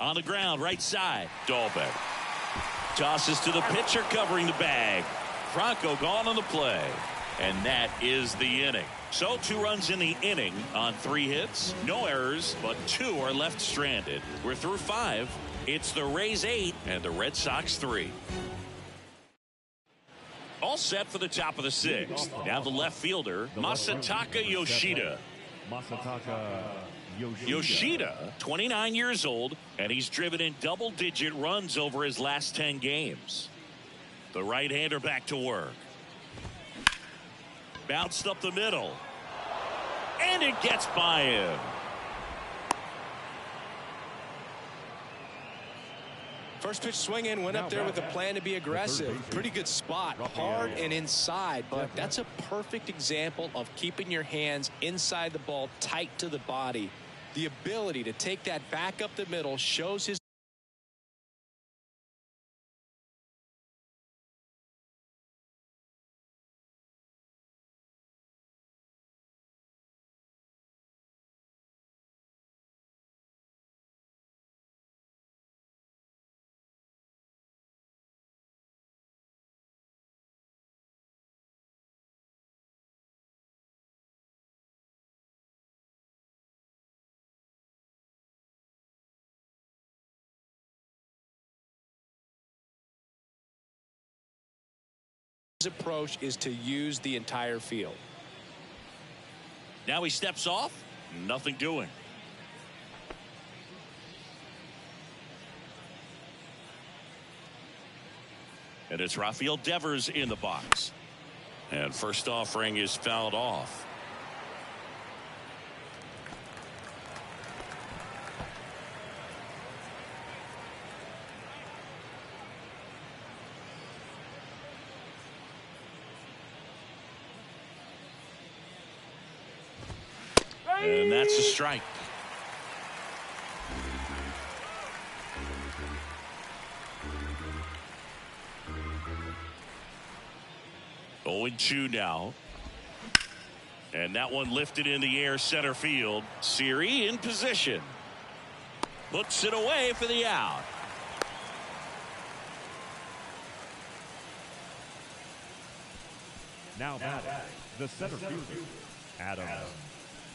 [SPEAKER 1] On the ground, right side. Dahlbeck tosses to the pitcher covering the bag. Franco gone on the play. And that is the inning. So 2 runs in the inning on 3 hits. No errors, but 2 are left stranded. We're through 5. It's the Rays 8 and the Red Sox 3. All set for the top of the 6th. Now the left fielder, Masataka Yoshida. Yoshida, 29 years old, and he's driven in double-digit runs over his last 10 games. The right-hander back to work. Bounced up the middle. And it gets by him.
[SPEAKER 2] First pitch swing in, went up there with a plan to be aggressive. Pretty good spot, hard and inside, but that's a perfect example of keeping your hands inside the ball, tight to the body. The ability to take that back up the middle shows his approach is to use the entire field.
[SPEAKER 1] Now he steps off. Nothing doing. And it's Rafael Devers in the box. And first offering is fouled off. And that's a strike. 0-2 now. And that one lifted in the air center field. Siri in position. Puts it away for the out.
[SPEAKER 3] Now batting, the center fielder, Adam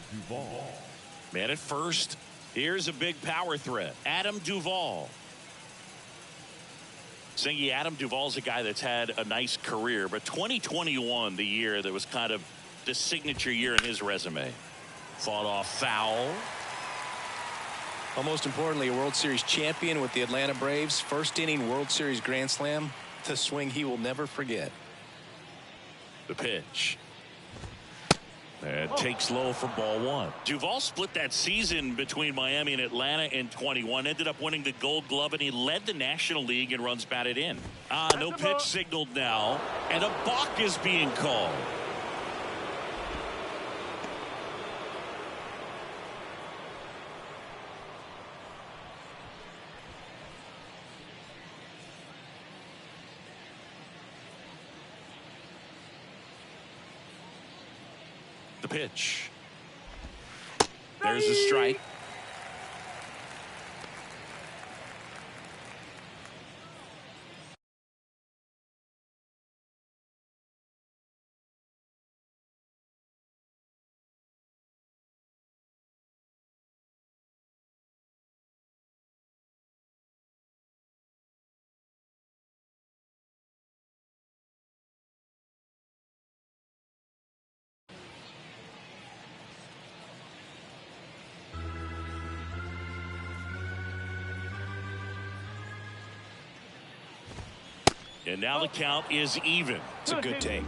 [SPEAKER 3] Duvall.
[SPEAKER 1] Man at first. Here's a big power threat. Adam Duvall. Singy, Adam Duvall's a guy that's had a nice career, but 2021, the year that was kind of the signature year in his resume. Fought off foul.
[SPEAKER 2] Well, most importantly, a World Series champion with the Atlanta Braves. First inning World Series Grand Slam. The swing he will never forget.
[SPEAKER 1] The pitch. And takes low for ball one. Duvall split that season between Miami and Atlanta in 21. Ended up winning the Gold Glove, and he led the National League in runs batted in. No pitch signaled now. And a balk is being called. The pitch. There's a strike. And now the count is even.
[SPEAKER 2] It's a good take.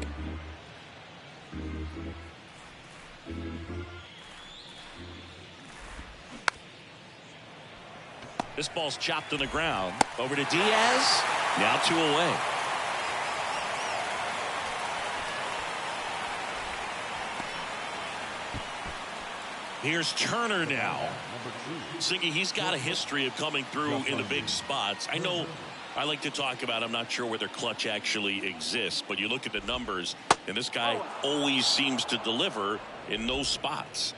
[SPEAKER 1] This ball's chopped on the ground. Over to Diaz. Now 2 away. Here's Turner now. Singy, he's got a history of coming through in the big spots. I know I like to talk about, I'm not sure whether clutch actually exists, but you look at the numbers, and this guy always seems to deliver in those spots.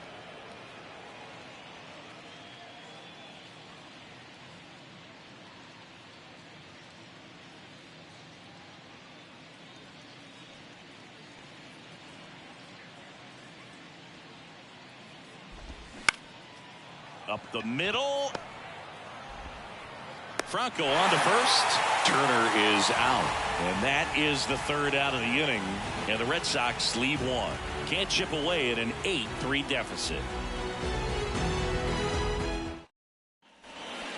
[SPEAKER 1] Up the middle. Franco on to first. Turner is out. And that is the third out of the inning. And the Red Sox lead one. Can't chip away at an 8-3 deficit.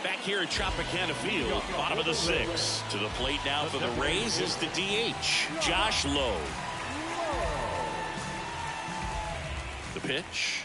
[SPEAKER 1] Back here at Tropicana Field, bottom of the 6th. To the plate now for the Rays is the DH, Josh Lowe. The pitch.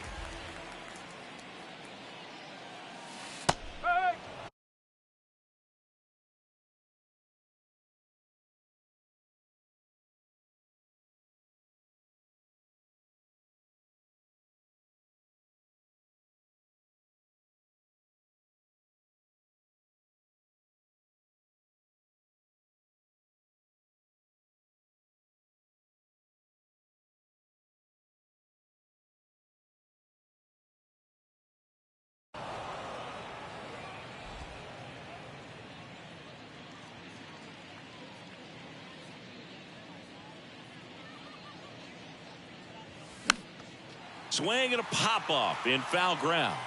[SPEAKER 1] Swing and a pop-up in foul ground.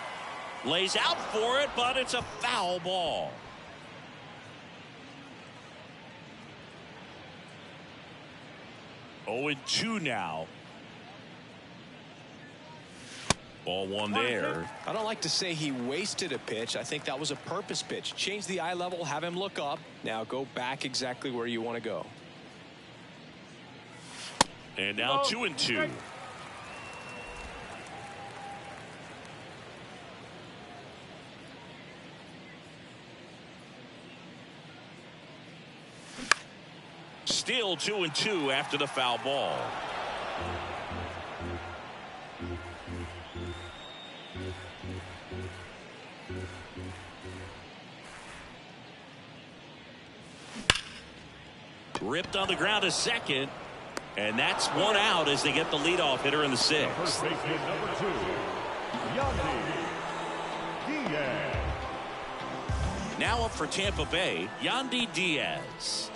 [SPEAKER 1] Lays out for it, but it's a foul ball. Oh, 0-2 now. Ball one there.
[SPEAKER 2] I don't like to say he wasted a pitch. I think that was a purpose pitch. Change the eye level, have him look up. Now go back exactly where you want to go.
[SPEAKER 1] And now 2-2. Still 2-2 after the foul ball. Ripped on the ground to second. And that's one out as they get the leadoff hitter in the sixth.
[SPEAKER 3] First baseman number 2, Yandy Diaz.
[SPEAKER 1] Now up for Tampa Bay, Yandy Diaz.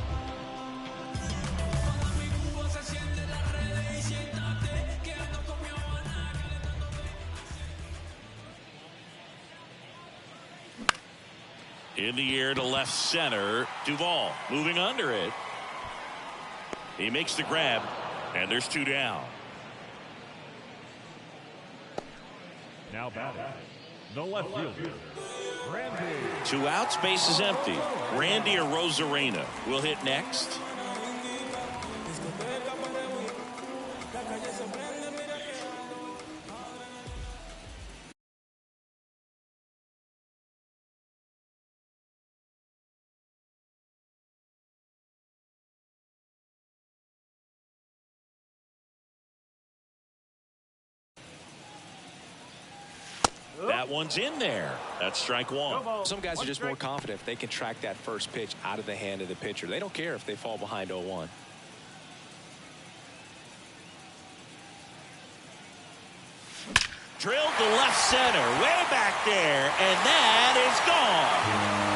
[SPEAKER 1] In the air to left center, Duvall moving under it. He makes the grab, and there's 2 down.
[SPEAKER 3] Now batting, the left fielder, Randy.
[SPEAKER 1] 2 outs, base is empty. Randy Arozarena will hit next. That one's in there. That's strike 1.
[SPEAKER 2] Some guys are just more confident if they can track that first pitch out of the hand of the pitcher. They don't care if they fall behind 0-1.
[SPEAKER 1] Drilled to left center, way back there, and that is gone.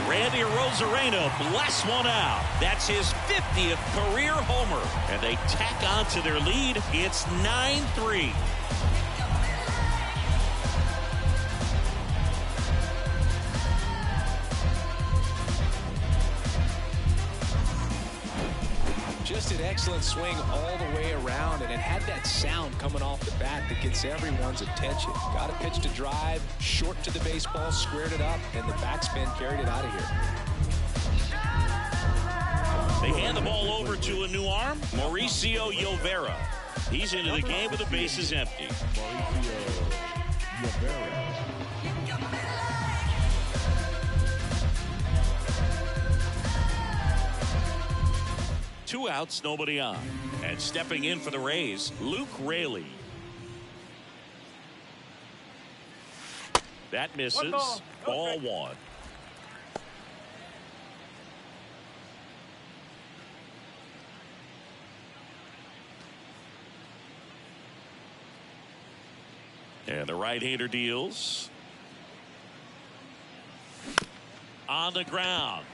[SPEAKER 1] Randy Arozarena blasts one out. That's his 50th career homer, and they tack on to their lead. It's 9-3.
[SPEAKER 2] Just an excellent swing all the way around, and it had that sound coming off the bat that gets everyone's attention. Got a pitch to drive, short to the baseball, squared it up, and the backspin carried it out of here.
[SPEAKER 1] They hand the ball over to a new arm, Mauricio Llovera. He's into the game with the bases empty.
[SPEAKER 3] Mauricio Llovera.
[SPEAKER 1] 2 outs, nobody on. And stepping in for the Rays, Luke Raley. That misses. Ball 1. And the right-hander deals. On the ground.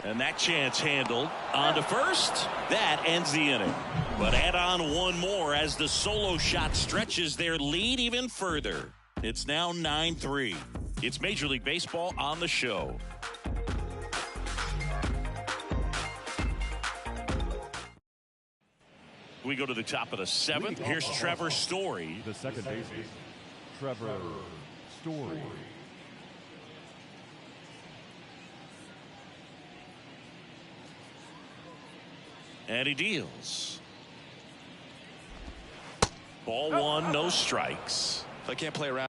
[SPEAKER 1] And that chance handled. On to first. That ends the inning. But add on one more as the solo shot stretches their lead even further. It's now 9-3. It's Major League Baseball on the show. We go to the top of the 7th. Here's Trevor Story.
[SPEAKER 3] The second baseman, Trevor Story.
[SPEAKER 1] And he deals. Ball 1, no strikes.
[SPEAKER 2] If I can't play around.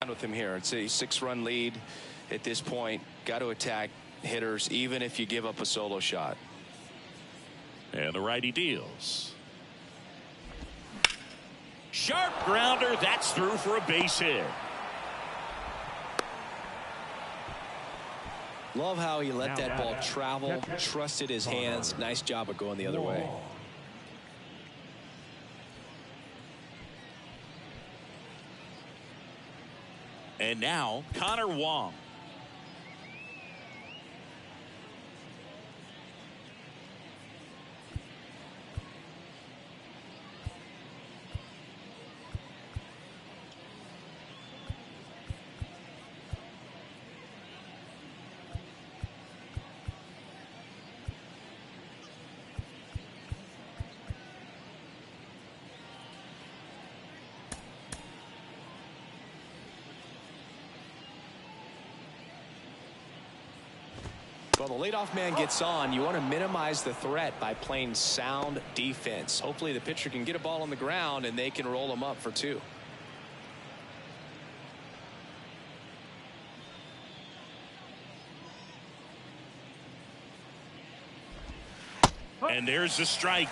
[SPEAKER 2] With him here, it's a 6-run lead at this point. Got to attack hitters even if you give up a solo shot.
[SPEAKER 1] And the righty deals. Sharp grounder. That's through for a base hit.
[SPEAKER 2] Love how he let that ball travel, trusted his hands. Nice job of going the other way.
[SPEAKER 1] And now Connor Wong.
[SPEAKER 2] Well, the leadoff man gets on. You want to minimize the threat by playing sound defense. Hopefully the pitcher can get a ball on the ground and they can roll him up for 2.
[SPEAKER 1] And there's the strike.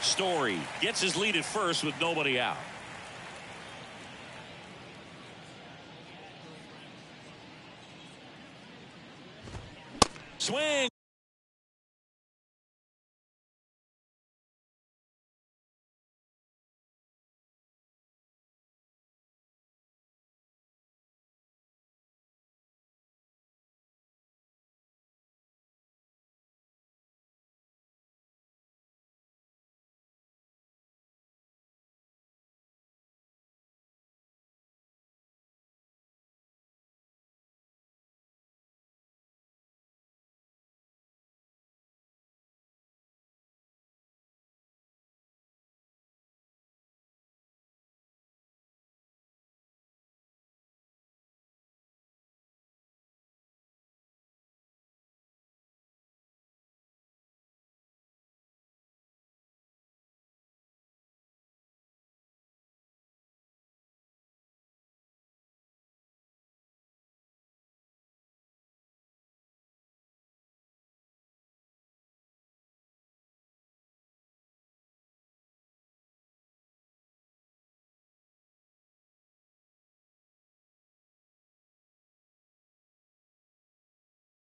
[SPEAKER 1] Story gets his lead at first with nobody out. Swing.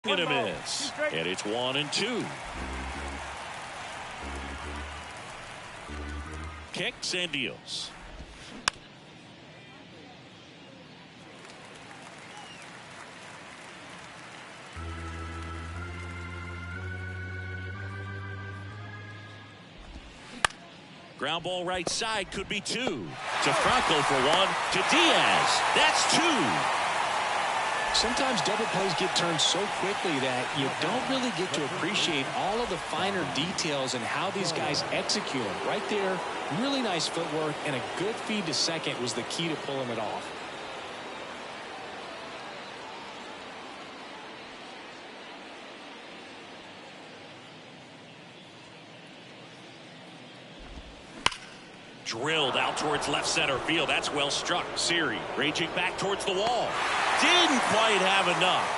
[SPEAKER 1] And a miss. And it's 1-2. Kicks and deals. Ground ball right side, could be 2. To Franco for 1. To Diaz. That's 2.
[SPEAKER 2] Sometimes double plays get turned so quickly that you don't really get to appreciate all of the finer details and how these guys execute them. Right there, really nice footwork, and a good feed to second was the key to pulling it off.
[SPEAKER 1] Drilled out towards left center field. That's well struck. Siri raging back towards the wall. Didn't quite have enough.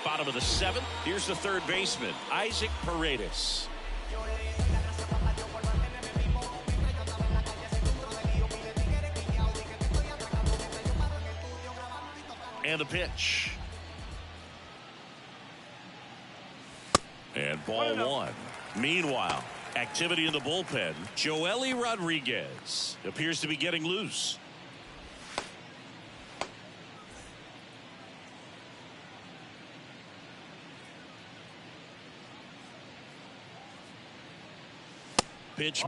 [SPEAKER 1] Bottom of the 7th. Here's the third baseman, Isaac Paredes. And the pitch. And ball 1. Meanwhile, activity in the bullpen. Joely Rodriguez appears to be getting loose. Pitch.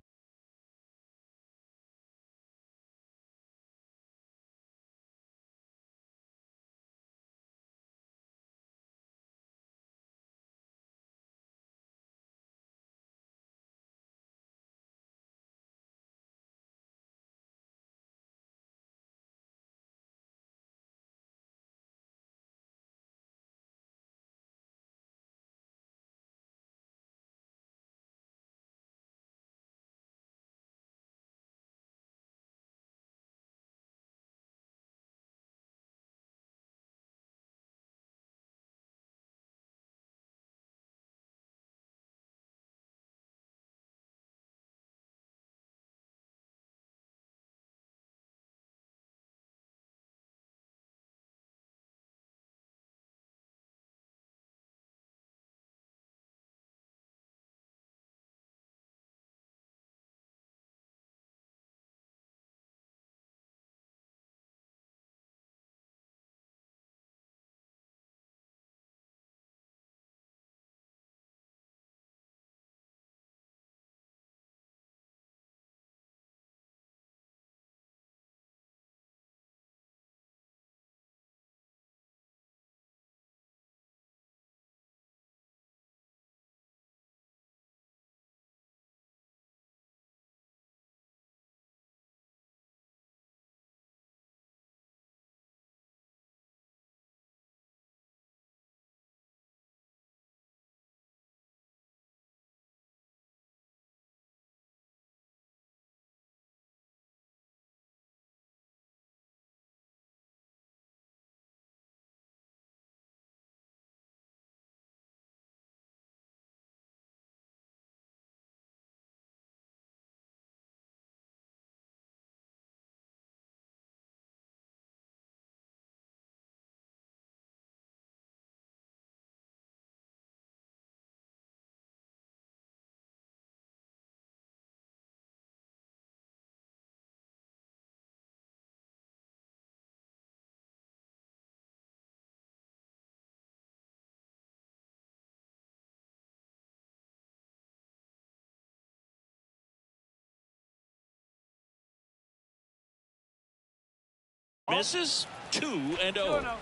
[SPEAKER 1] Misses. 2-0.
[SPEAKER 4] 2-0.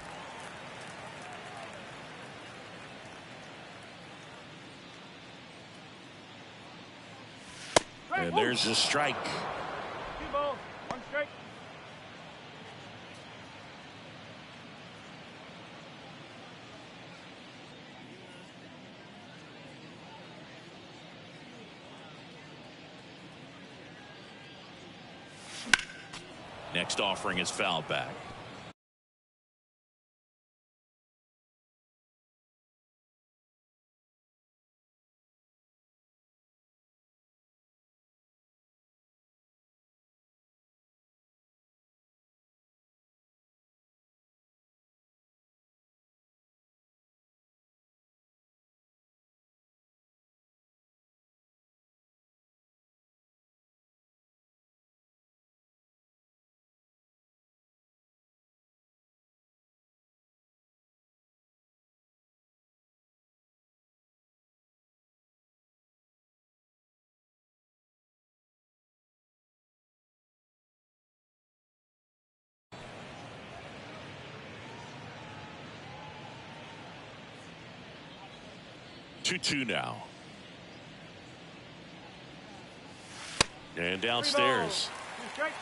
[SPEAKER 1] And there's a strike.
[SPEAKER 4] 2 balls, 1 strike.
[SPEAKER 1] Next offering is fouled back. Two now. And downstairs.
[SPEAKER 4] 2 strikes.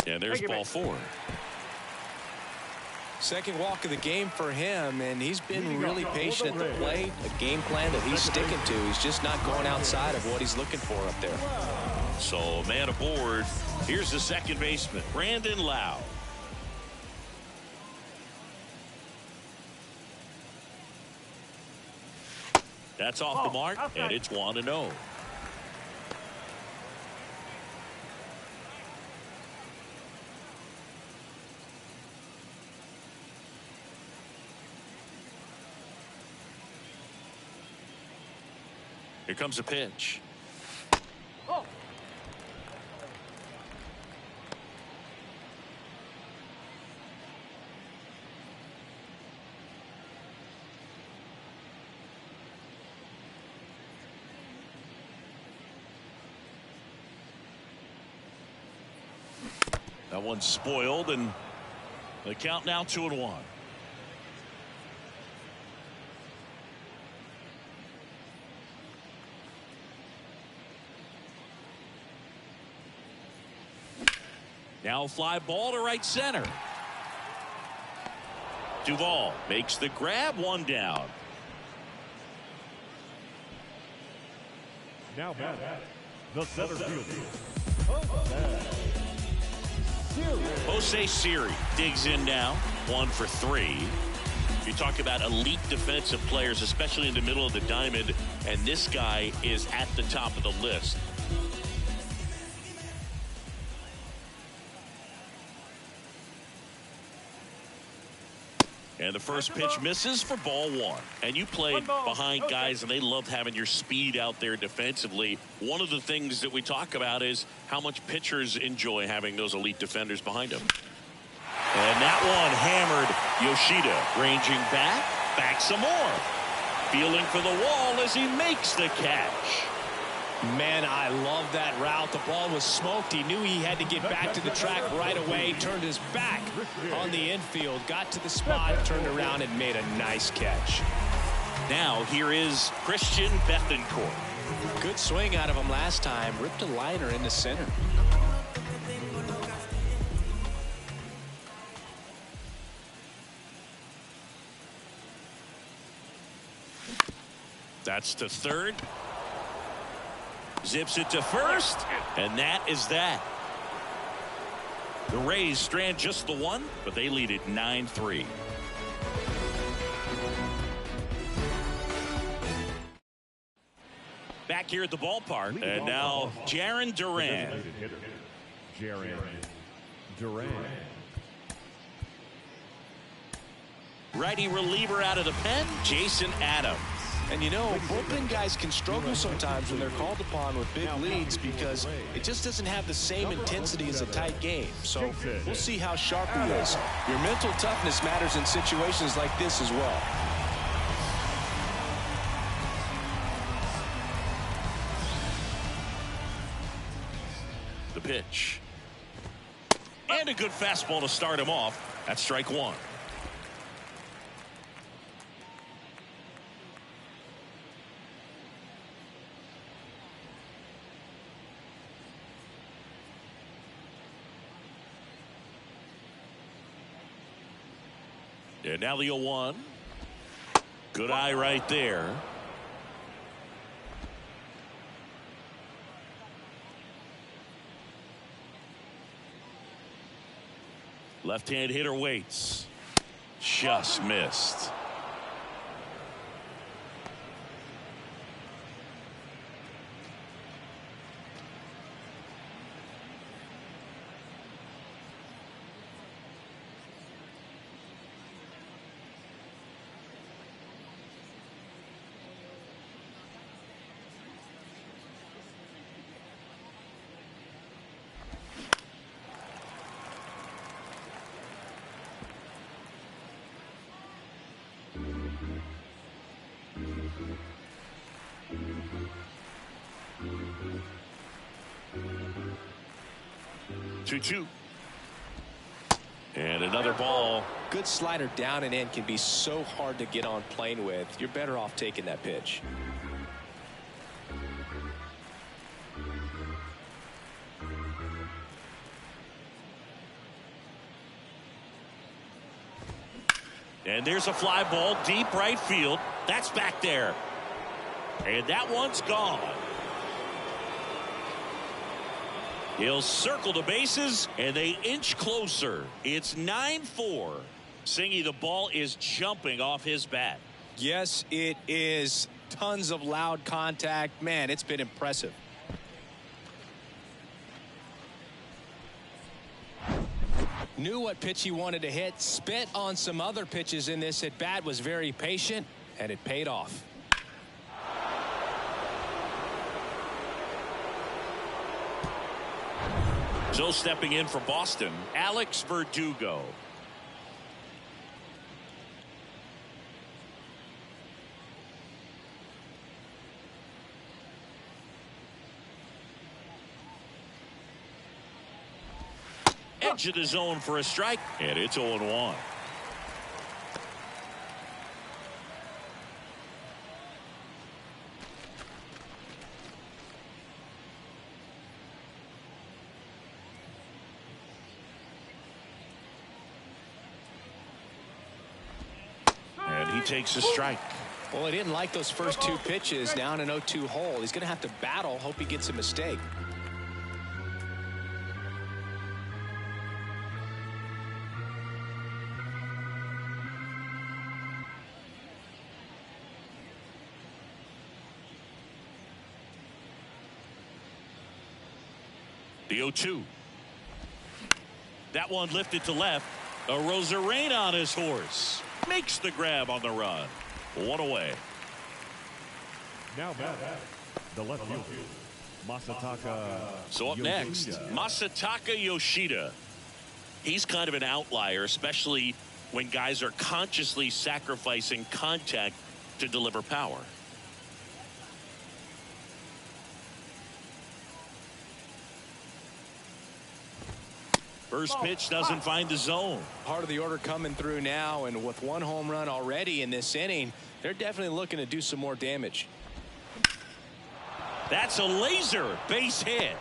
[SPEAKER 1] And there's ball 4.
[SPEAKER 2] Second walk of the game for him, and he's been really patient at the plate. A game plan that he's sticking to. He's just not going outside of what he's looking for up there.
[SPEAKER 1] So man aboard. Here's the second baseman, Brandon Lau. That's off the mark, and it's 1-0. Here comes a pitch.
[SPEAKER 4] Oh.
[SPEAKER 1] That one's spoiled, and the count now 2-1. Now fly ball to right center. Duvall makes the grab, 1 down.
[SPEAKER 3] Now batting, the center fielder,
[SPEAKER 1] Jose Siri digs in now, 1 for 3. You talk about elite defensive players, especially in the middle of the diamond, and this guy is at the top of the list. And the first pitch misses for ball 1. And you played behind guys, and they love having your speed out there defensively. One of the things that we talk about is how much pitchers enjoy having those elite defenders behind them. And that one hammered Yoshida, ranging back some more. Feeling for the wall as he makes the catch.
[SPEAKER 2] Man, I love that route. The ball was smoked. He knew he had to get back to the track right away. Turned his back on the infield. Got to the spot, turned around, and made a nice catch.
[SPEAKER 1] Now here is Christian Bethancourt.
[SPEAKER 2] Good swing out of him last time. Ripped a liner in the center.
[SPEAKER 1] That's to third. Zips it to first, and that is that. The Rays strand just the 1, but they lead it 9-3. Back here at the ballpark, and now Jarren Duran.
[SPEAKER 3] Jarren Duran.
[SPEAKER 1] Righty reliever out of the pen, Jason Adams.
[SPEAKER 2] And you know, bullpen guys can struggle sometimes when they're called upon with big leads because it just doesn't have the same intensity as a tight game. So we'll see how sharp he is. Your mental toughness matters in situations like this as well.
[SPEAKER 1] The pitch. And a good fastball to start him off. That's strike one. And now the 0-1. Good eye right there. Left-hand hitter waits. Just missed. Two. And another ball.
[SPEAKER 2] Good slider down and in can be so hard to get on plane with. You're better off taking that pitch.
[SPEAKER 1] And there's a fly ball deep right field. That's back there. And that one's gone. He'll circle the bases, and they inch closer. It's 9-4. Singy, the ball is jumping off his bat.
[SPEAKER 2] Yes, it is. Tons of loud contact. Man, it's been impressive. Knew what pitch he wanted to hit. Spit on some other pitches in this at bat. Was very patient, and it paid off.
[SPEAKER 1] So stepping in for Boston, Alex Verdugo. Edge of the zone for a strike, and it's 0-1. He takes a strike.
[SPEAKER 2] Well, he didn't like those first two pitches down an 0-2 hole. He's going to have to battle. Hope he gets a mistake.
[SPEAKER 1] The 0-2. That one lifted to left. A Rosarena on his horse. Makes the grab on the run. One away.
[SPEAKER 3] Now back, the left fielder, Masataka.
[SPEAKER 1] So up next, Masataka Yoshida. He's kind of an outlier, especially when guys are consciously sacrificing contact to deliver power. First pitch doesn't find the zone.
[SPEAKER 2] Part of the order coming through now, and with one home run already in this inning, they're definitely looking to do some more damage.
[SPEAKER 1] That's a laser base hit.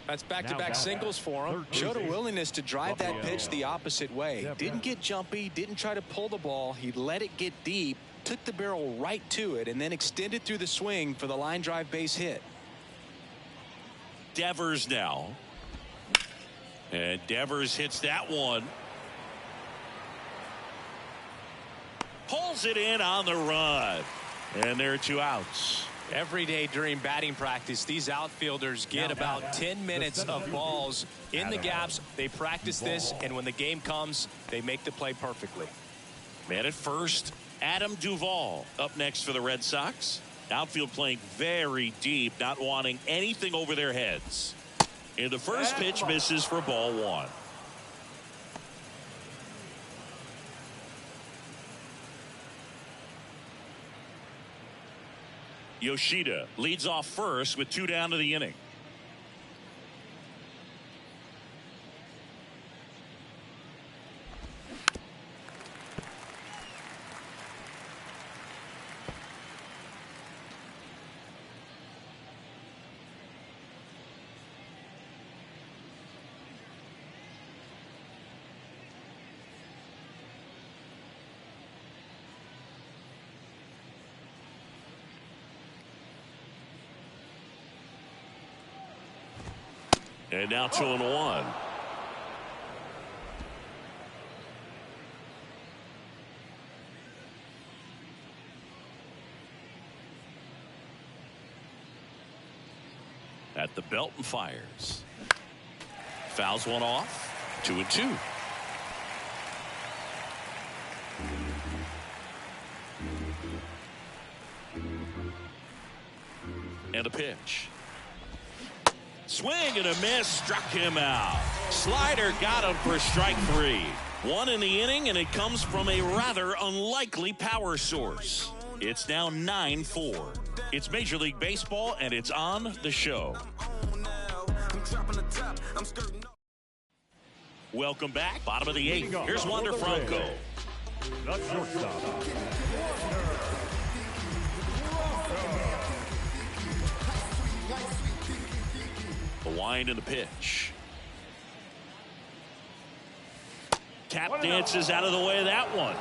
[SPEAKER 2] That's back-to-back singles for him. Showed a willingness to drive that pitch the opposite way. Didn't get jumpy, didn't try to pull the ball. He let it get deep, took the barrel right to it, and then extended through the swing for the line drive base hit.
[SPEAKER 1] Devers now. And Devers hits that one. Pulls it in on the run. And there are two outs.
[SPEAKER 2] Every day during batting practice, these outfielders get about 10 minutes of balls in the gaps. They practice this, and when the game comes, they make the play perfectly.
[SPEAKER 1] Man at first, Adam Duvall up next for the Red Sox. Outfield playing very deep, not wanting anything over their heads. And the first pitch misses for ball one. Yoshida leads off first with 2 down to the inning. And now 2-1. At the belt and fires. Fouls one off. 2-2. And a pitch. Swing and a miss, struck him out. Slider got him for strike 3. 1 in the inning, and it comes from a rather unlikely power source. It's now 9-4. It's Major League Baseball, and it's on the show. Welcome back. Bottom of the 8th. Here's Wander Franco.
[SPEAKER 3] The shortstop.
[SPEAKER 1] The wind and the pitch. Tap dances out of the way of that one.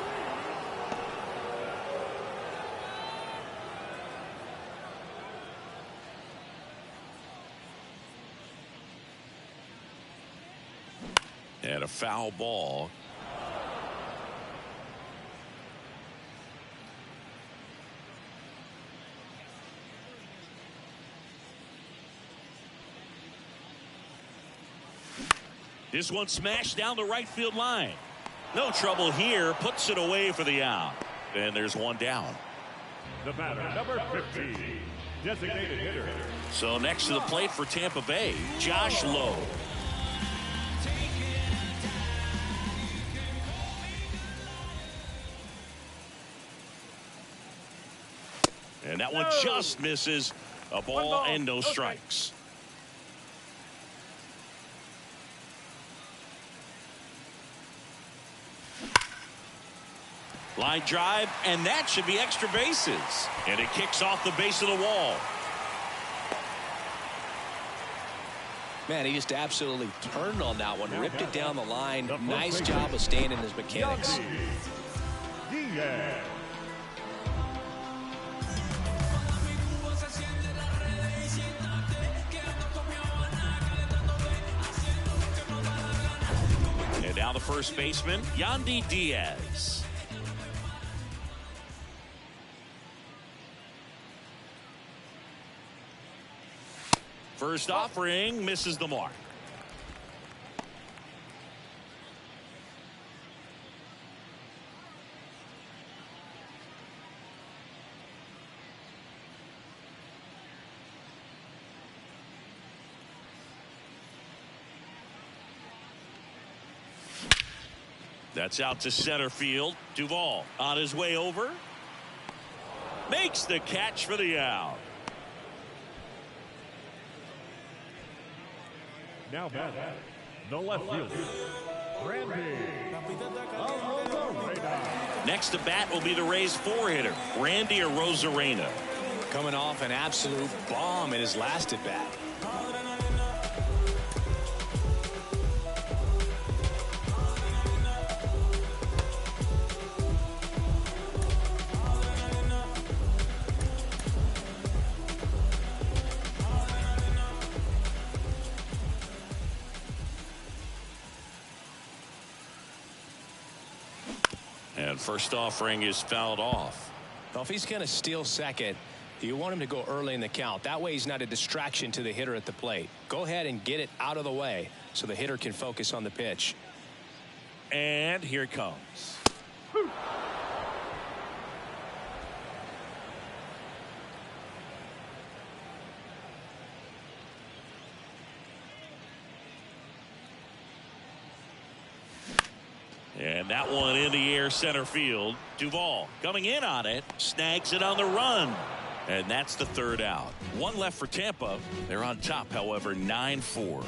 [SPEAKER 1] And a foul ball. This one smashed down the right field line. No trouble here. Puts it away for the out. And there's one down.
[SPEAKER 3] The batter, number 15, designated hitter.
[SPEAKER 1] So next to the plate for Tampa Bay, Josh Lowe. And that one just misses. A ball and no strikes. Line drive, and that should be extra bases. And it kicks off the base of the wall.
[SPEAKER 2] Man, he just absolutely turned on that one, ripped it down the line. Nice job of staying in his mechanics.
[SPEAKER 1] And now the first baseman, Yandy Diaz. First offering misses the mark. That's out to center field. Duvall on his way over. Makes the catch for the out.
[SPEAKER 3] Now batting, the left fielder, Randy.
[SPEAKER 1] Next to bat will be the Rays 4-hitter, Randy Arozarena.
[SPEAKER 2] Coming off an absolute bomb in his last at bat.
[SPEAKER 1] And first offering is fouled off.
[SPEAKER 2] Well, if he's going to steal second, you want him to go early in the count. That way he's not a distraction to the hitter at the plate. Go ahead and get it out of the way so the hitter can focus on the pitch.
[SPEAKER 1] And here it comes. And that one in the air center field. Duvall coming in on it. Snags it on the run. And that's the third out. One left for Tampa. They're on top, however, 9-4.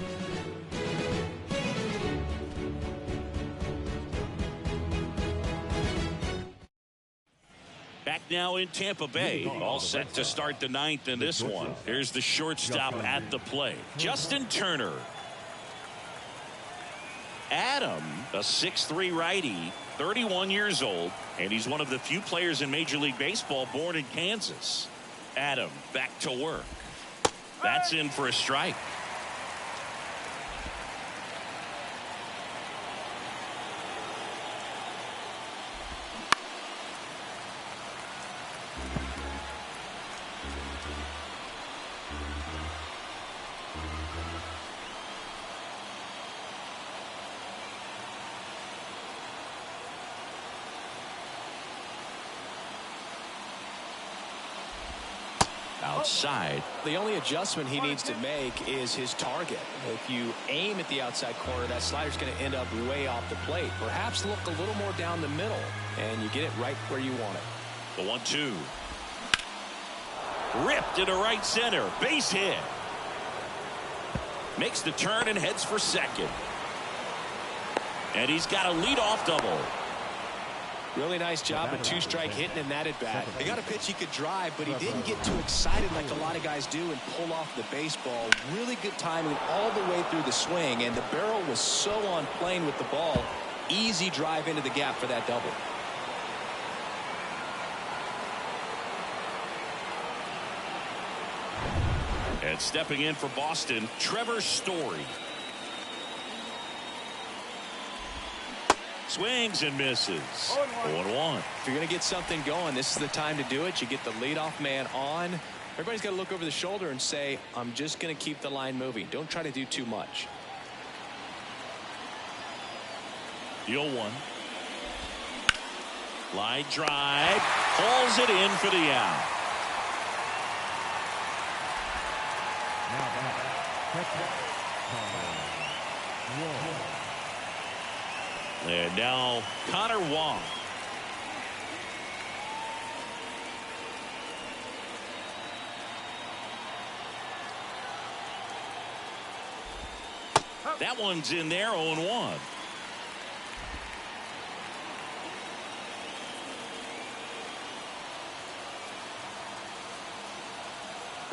[SPEAKER 1] Back now in Tampa Bay, all set to start the ninth in this one. Here's the shortstop at the plate, Justin Turner. Adam, a 6'3" righty, 31 years old, and he's one of the few players in Major League Baseball born in Kansas. Adam back to work. That's in for a strike. Outside.
[SPEAKER 2] The only adjustment he needs to make is his target. If you aim at the outside corner, that slider's going to end up way off the plate. Perhaps look a little more down the middle, and you get it right where you want it.
[SPEAKER 1] The 1-2. Ripped into right center. Base hit. Makes the turn and heads for second. And he's got a leadoff double.
[SPEAKER 2] Really nice job of two-strike hitting in that at-bat. He got a pitch he could drive, but he didn't get too excited like a lot of guys do and pull off the baseball. Really good timing all the way through the swing, and the barrel was so on plane with the ball. Easy drive into the gap for that double.
[SPEAKER 1] And stepping in for Boston, Trevor Story. Swings and misses. 0-1.
[SPEAKER 2] If you're going to get something going, this is the time to do it. You get the leadoff man on. Everybody's got to look over the shoulder and say, I'm just going to keep the line moving. Don't try to do too much.
[SPEAKER 1] The 0-1. Line drive. Hauls it in for the out. And now Connor Wong. That one's in there, 0-1.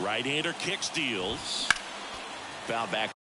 [SPEAKER 1] Right-hander kicks, deals. Foul back.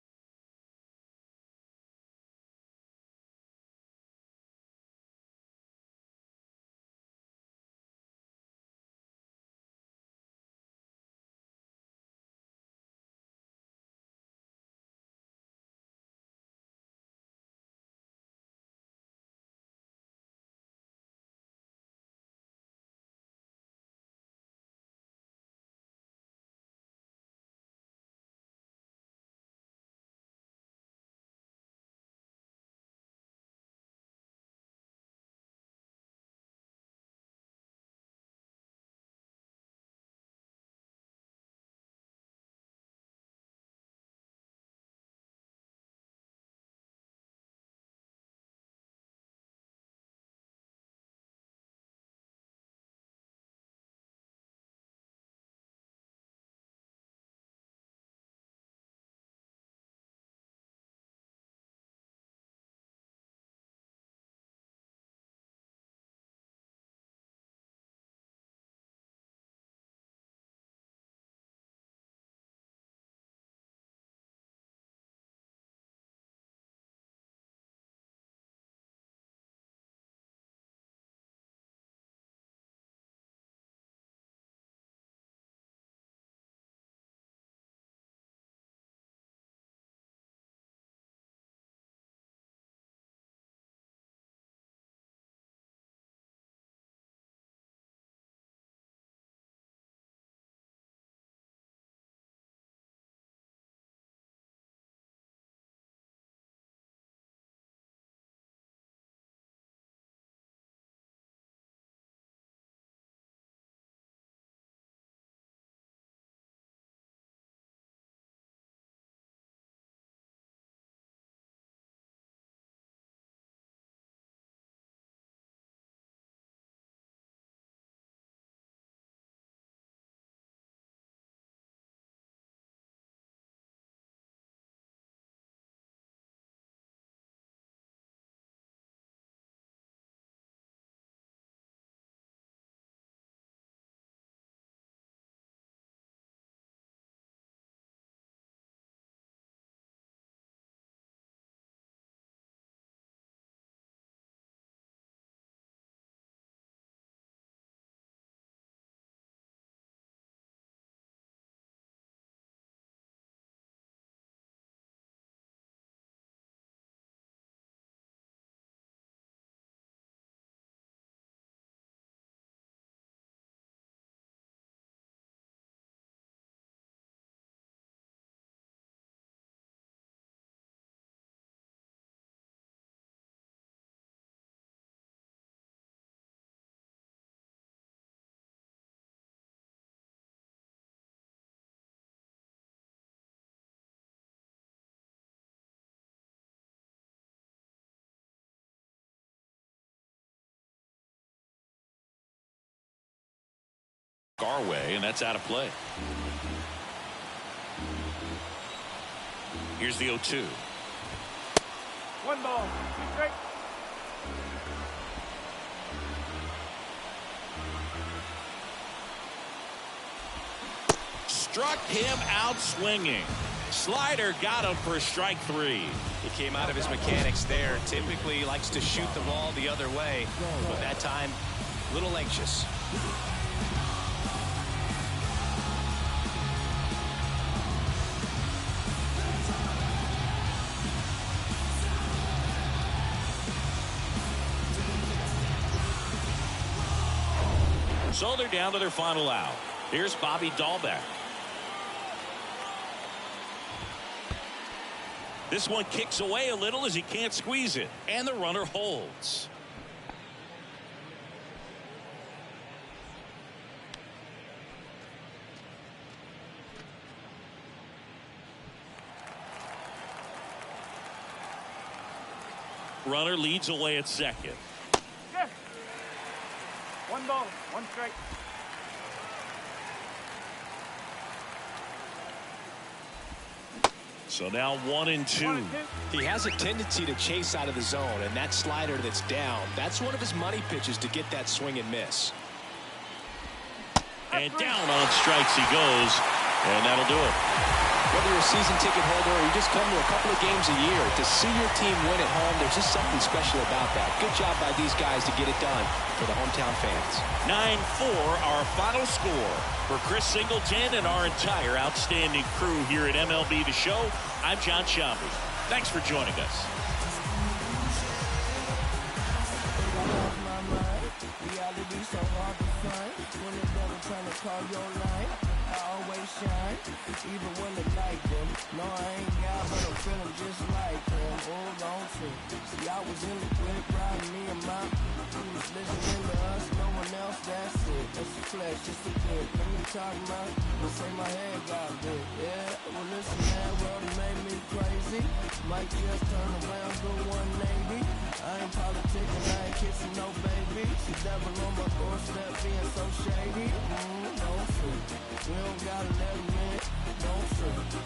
[SPEAKER 1] our way, and that's out of play. Here's the 0-2.
[SPEAKER 4] 1 ball, 2 strikes.
[SPEAKER 1] Struck him out swinging. Slider got him for strike 3.
[SPEAKER 2] He came out of his mechanics there. Typically he likes to shoot the ball the other way, but that time a little anxious.
[SPEAKER 1] So they're down to their final out. Here's Bobby Dahlbeck. This one kicks away a little as he can't squeeze it, and the runner holds. Runner leads away at second.
[SPEAKER 4] Yes. 1 ball, 1 strike.
[SPEAKER 1] So now 1-2.
[SPEAKER 2] He has a tendency to chase out of the zone, and that slider that's down, that's one of his money pitches to get that swing and miss.
[SPEAKER 1] And down on strikes he goes, and that'll do it.
[SPEAKER 2] Whether you're a season ticket holder or you just come to a couple of games a year, to see your team win at home, there's just something special about that. Good job by these guys to get it done for the hometown fans.
[SPEAKER 1] 9-4, our final score. For Chris Singleton and our entire outstanding crew here at MLB The Show, I'm John Shambi. Thanks for joining us.
[SPEAKER 6] Even when the night dim. No, I ain't got, but I'm feeling just like him. Hold on to. See, I was in the whip riding me and my. He was listening to us, no one else, that's it. That's the flesh, just a bit. Let me talk about, let's say my head got big. Yeah, well listen, man, world made me crazy. Might just turn around, do 180. I ain't politicking, I ain't kissing no baby. She devil on my doorstep being so shady. Don't shoot. We don't gotta let him in. Don't shoot.